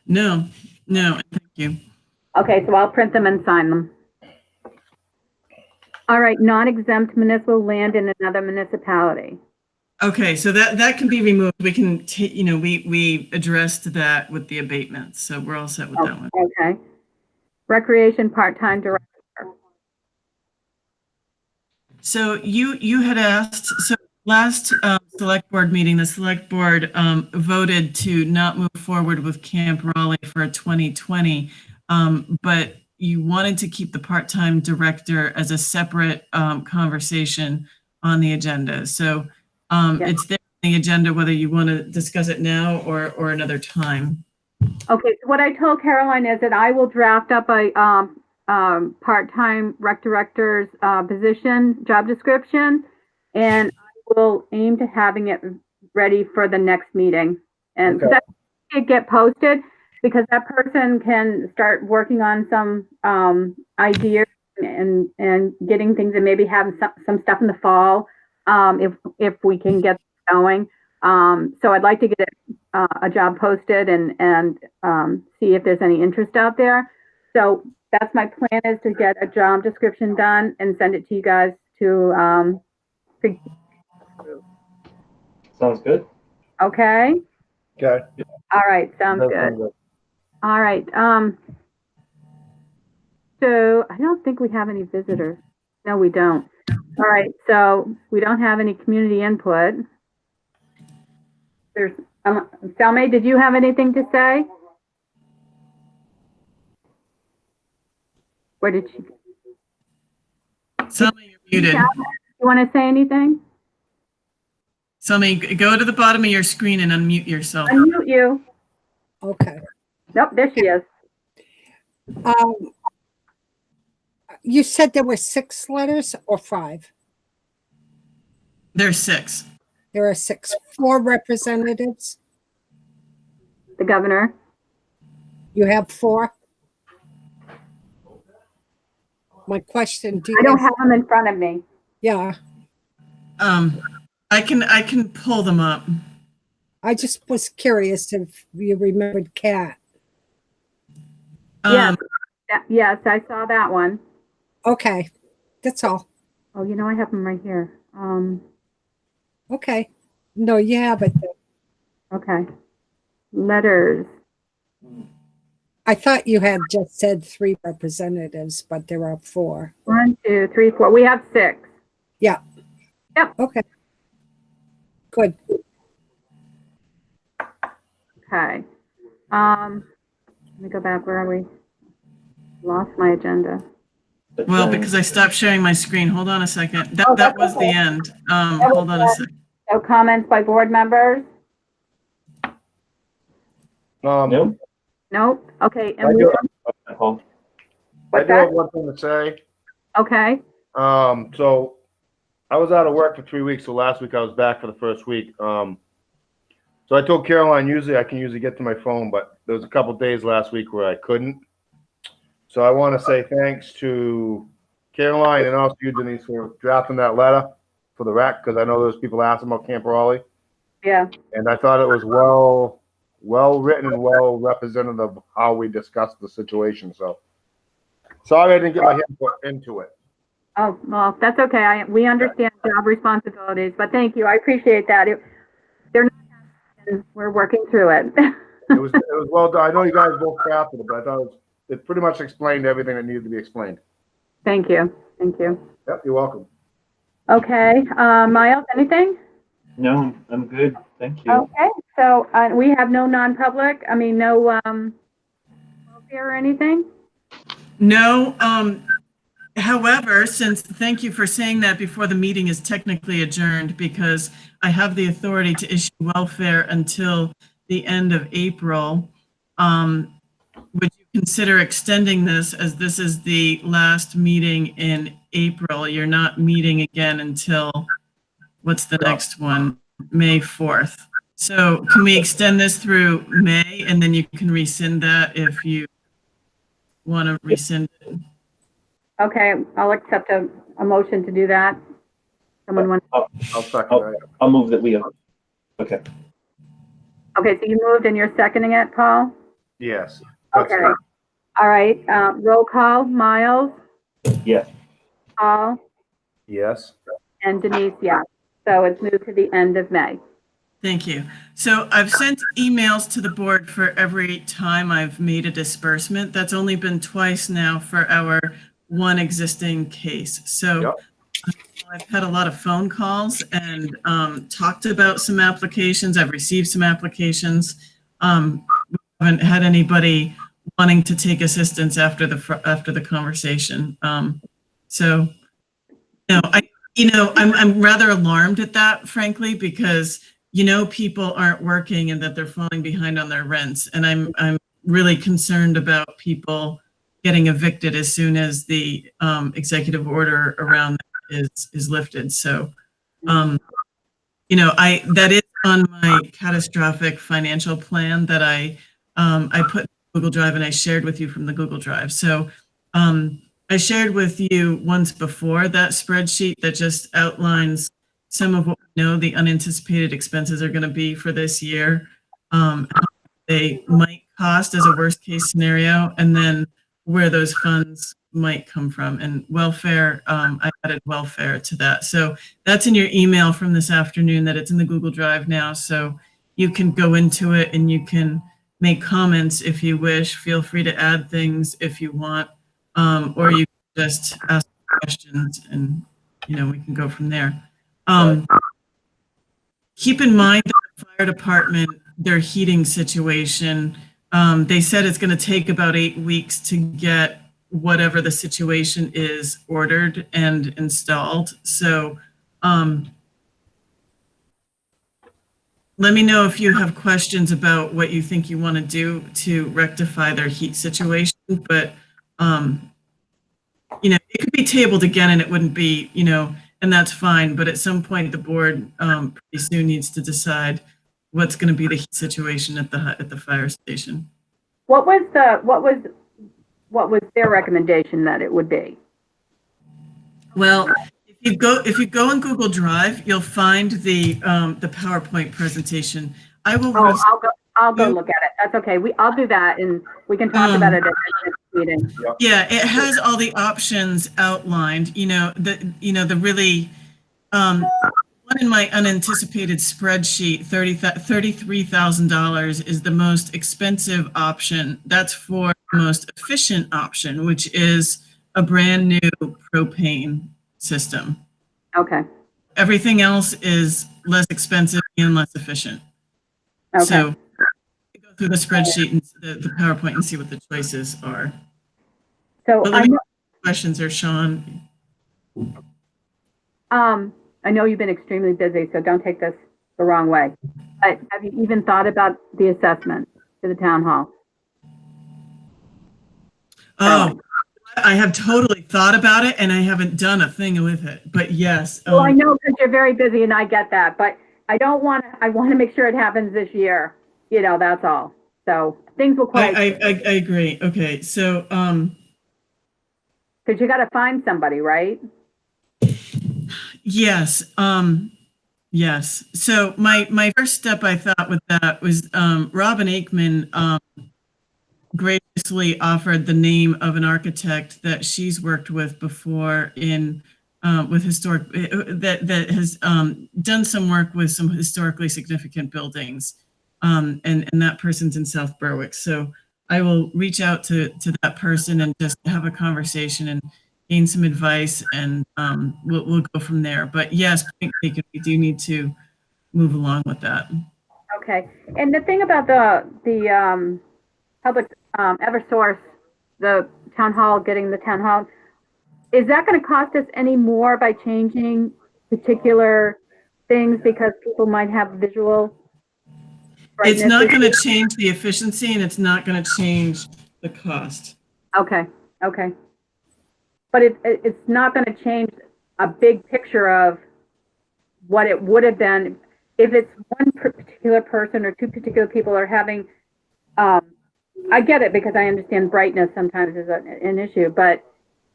No, thank you. Okay, so I'll print them and sign them. All right, non-exempt municipal land in another municipality. Okay, so that can be removed. We can take, we addressed that with the abatements, so we're all set with that one. Okay. Recreation part-time director. So you had asked, so Last select board meeting, the select board voted to not move forward with Camp Raleigh for 2020, but you wanted to keep the part-time director as a separate conversation on the agenda. So it's there on the agenda whether you want to discuss it now or another time. Okay, so what I told Caroline is that I will draft up a part-time rec director's position, job description, and I will aim to having it ready for the next meeting. And Okay. that it get posted because that person can start working on some ideas and getting things and maybe have some stuff in the fall if we can get going. So I'd like to get a job posted and see if there's any interest out there. So that's my plan, is to get a job description done and send it to you guys to, Sounds good. okay? Okay. All right, sounds That good. sounds good. All right, so I don't think we have any visitors. No, we don't. All right, so we don't have any community input. There's, Salme, did you have anything to say? Where did she? Selmy, you're muted. You want to say anything? Selmy, go to the bottom of your screen and unmute yourself. Unmute you. Okay. Nope, there she is. You said there were 6 letters or 5? There's 6. There are 6. 4 representatives. The governor. You have 4? My question, do I don't you, have them in front of me. yeah, I can pull them up. I just was curious if you remembered Kat. Yes. Yes, I saw that one. Okay, that's all. Oh, you know, I have them right here. Okay. No, you have it. Okay. Letters. I thought you had just said 3 representatives, but there are 4. 1, 2, 3, 4. We have 6. Okay. Good. Okay. Let me go back. Where are we? Lost my agenda. Well, because I stopped sharing my screen. Hold on a second. That Oh, that's was the okay. end. Hold on a second. No comments by board members? Nope. Nope. Okay. I And do, Paul. I what's do have that? one thing to say. Okay. So I was out of work for 3 weeks, so last week I was back for the first week. So I told Caroline, usually I can get to my phone, but there was a couple days last week where I couldn't. So I want to say thanks to Caroline and also you, Denise, for drafting that letter for the rec, because I know there's people asking about Camp Raleigh. Yeah. And I thought it was well written and well representative of how we discussed the situation. So sorry I didn't get my input into it. Oh, well, that's okay. We understand job responsibilities, but thank you. I appreciate that. They're not, we're working through it. It was well done. I know you guys both crafted it, but I thought it pretty much explained everything that needed to be explained. Thank you. Thank you. Yep, you're welcome. Okay. Miles, anything? No, I'm good. Thank you. Okay. So we have no non-public. I mean, no welfare or anything. No, however, thank you for saying that before the meeting is technically adjourned, because I have the authority to issue welfare until the end of April. Would you consider extending this, as this is the last meeting in April? You're not meeting again until, what's the next one? May 4th. So can we extend this through May, and then you can rescind that if you want to rescind it? Okay, I'll accept a motion to do that. Someone want? I'll second that. I'll move that we have. Okay. Okay, so you moved and you're seconding it, Paul? Yes. Okay. All right, roll call, Miles, Yes. Paul, Yes. and Denise, yes. So it's moved to the end of May. Thank you. So I've sent emails to the board for every time I've made a disbursement. That's only been twice now for our one existing case. So Yep. I'm I've had a lot of phone calls and talked about some applications. I've received some applications. We haven't had anybody wanting to take assistance after the conversation. So, I'm rather alarmed at that, frankly, because people aren't working and that they're falling behind on their rents, and I'm really concerned about people getting evicted as soon as the executive order around that is lifted. So, that is on my catastrophic financial plan that I put in Google Drive and I shared with you from the Google Drive. So I shared with you once before that spreadsheet that just outlines some of what we know the unanticipated expenses are going to be for this year. They might cost as a worst case scenario, and then where those funds might come from. And welfare, I added welfare to that. So that's in your email from this afternoon, that it's in the Google Drive now. So you can go into it and you can make comments if you wish. Feel free to add things if you want, or you can just ask questions and, we can go from there. Keep in mind that the fire department, their heating situation, they said it's going to take about 8 weeks to get whatever the situation is ordered and installed. So let me know if you have questions about what you think you want to do to rectify their heat situation. But, it could be tabled again and it wouldn't be, and that's fine. But at some point, the board pretty soon needs to decide what's going to be the heat situation at the fire station. What was their recommendation that it would be? Well, if you go in Google Drive, you'll find the PowerPoint presentation. I will. I'll go look at it. That's okay. I'll do that, and we can talk about it at the next meeting. Yeah, it has all the options outlined. The really one in my unanticipated spreadsheet, $33,000 is the most expensive option. That's for the most efficient option, which is a brand new propane system. Okay. Everything else is less expensive and less efficient. Okay. So go through the spreadsheet and the PowerPoint and see what the choices are. So But let me know if questions are Sean. I know you've been extremely busy, so don't take this the wrong way. But have you even thought about the assessment to the town hall? Oh, I have totally thought about it and I haven't done a thing with it, but yes. Well, I know because you're very busy and I get that, but I want to make sure it happens this year. That's all. So things will quite. I agree. Okay. So, because you got to find somebody, right? yes. Yes. So my first step I thought with that was, Robin Aikman, graciously offered the name of an architect that she's worked with before with historic, that has done some work with some historically significant buildings, and that person's in South Berwick. So I will reach out to that person and just have a conversation and gain some advice, and we'll go from there. But yes, point taken, we do need to move along with that. Okay. And the thing about the public Eversource, the town hall, getting the town hall, is that going to cost us any more by changing particular things because people might have visual brightness? It's not going to change the efficiency and it's not going to change the cost. Okay. Okay. But it's not going to change a big picture of what it would have been if it's one particular person or two particular people are having. I get it because I understand brightness sometimes is an issue, but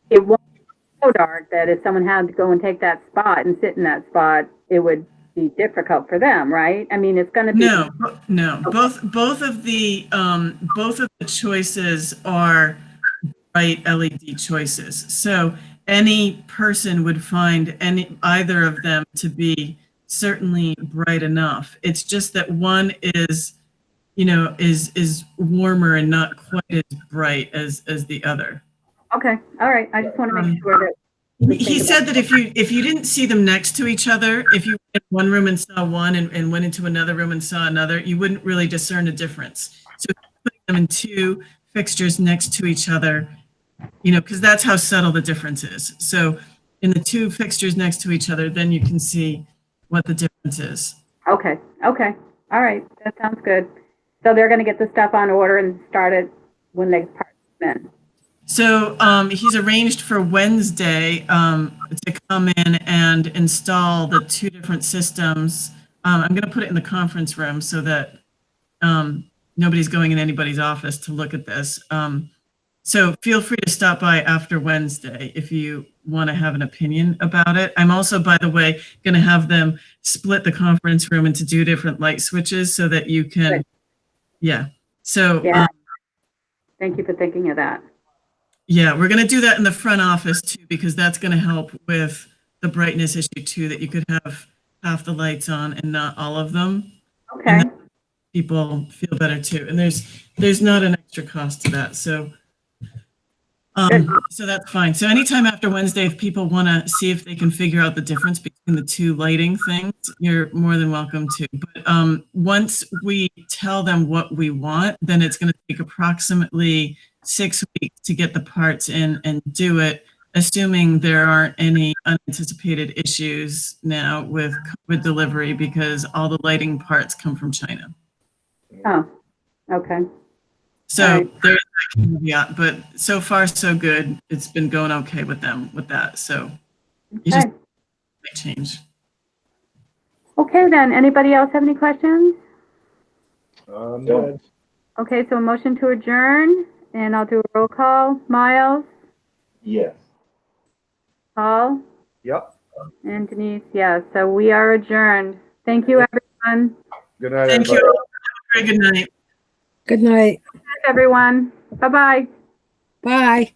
it won't be so dark that if someone had to go and take that spot and sit in that spot, it would be difficult for them, right? I mean, it's going to be. No. Both of the choices are bright LED choices. So any person would find either of them to be certainly bright enough. It's just that one is warmer and not quite as bright as the other. Okay. All right. I just want to make sure that He said that if you didn't see them next to each other, if you went in one room and saw one and went into another room and saw another, you wouldn't really discern a difference. So putting them in two fixtures next to each other, because that's how subtle the difference is. So in the two fixtures next to each other, then you can see what the difference is. Okay, okay, all right, that sounds good. So they're gonna get the stuff on order and start it when they part in. So he's arranged for Wednesday to come in and install the two different systems. I'm going to put it in the conference room so that nobody's going in anybody's office to look at this. So feel free to stop by after Wednesday if you want to have an opinion about it. I'm also, by the way, going to have them split the conference room into two different light switches so that you can, Good. yeah. So Yeah. Thank you for thinking of that. yeah, we're going to do that in the front office too, because that's going to help with the brightness issue too, that you could have half the lights on and not all of them. Okay, People feel better too. And there's not an extra cost to that. So so that's fine. So anytime after Wednesday, if people want to see if they can figure out the difference between the two lighting things, you're more than welcome to. But once we tell them what we want, then it's going to take approximately 6 weeks to get the parts in and do it, assuming there aren't any unanticipated issues now with COVID delivery, because all the lighting parts come from China. oh, okay, So Right. there's that caveat, but so far so good. It's been going okay with them with that. So you just okay. make change. Okay then, anybody else have any questions? Good. Okay, so a motion to adjourn, and I'll do a roll call. Miles, Yes. Paul, Yep. and Denise, yes. So we are adjourned. Thank you, everyone. Good night, Thank everybody. you. Have a very good night. Good night. Everyone, bye-bye. Bye.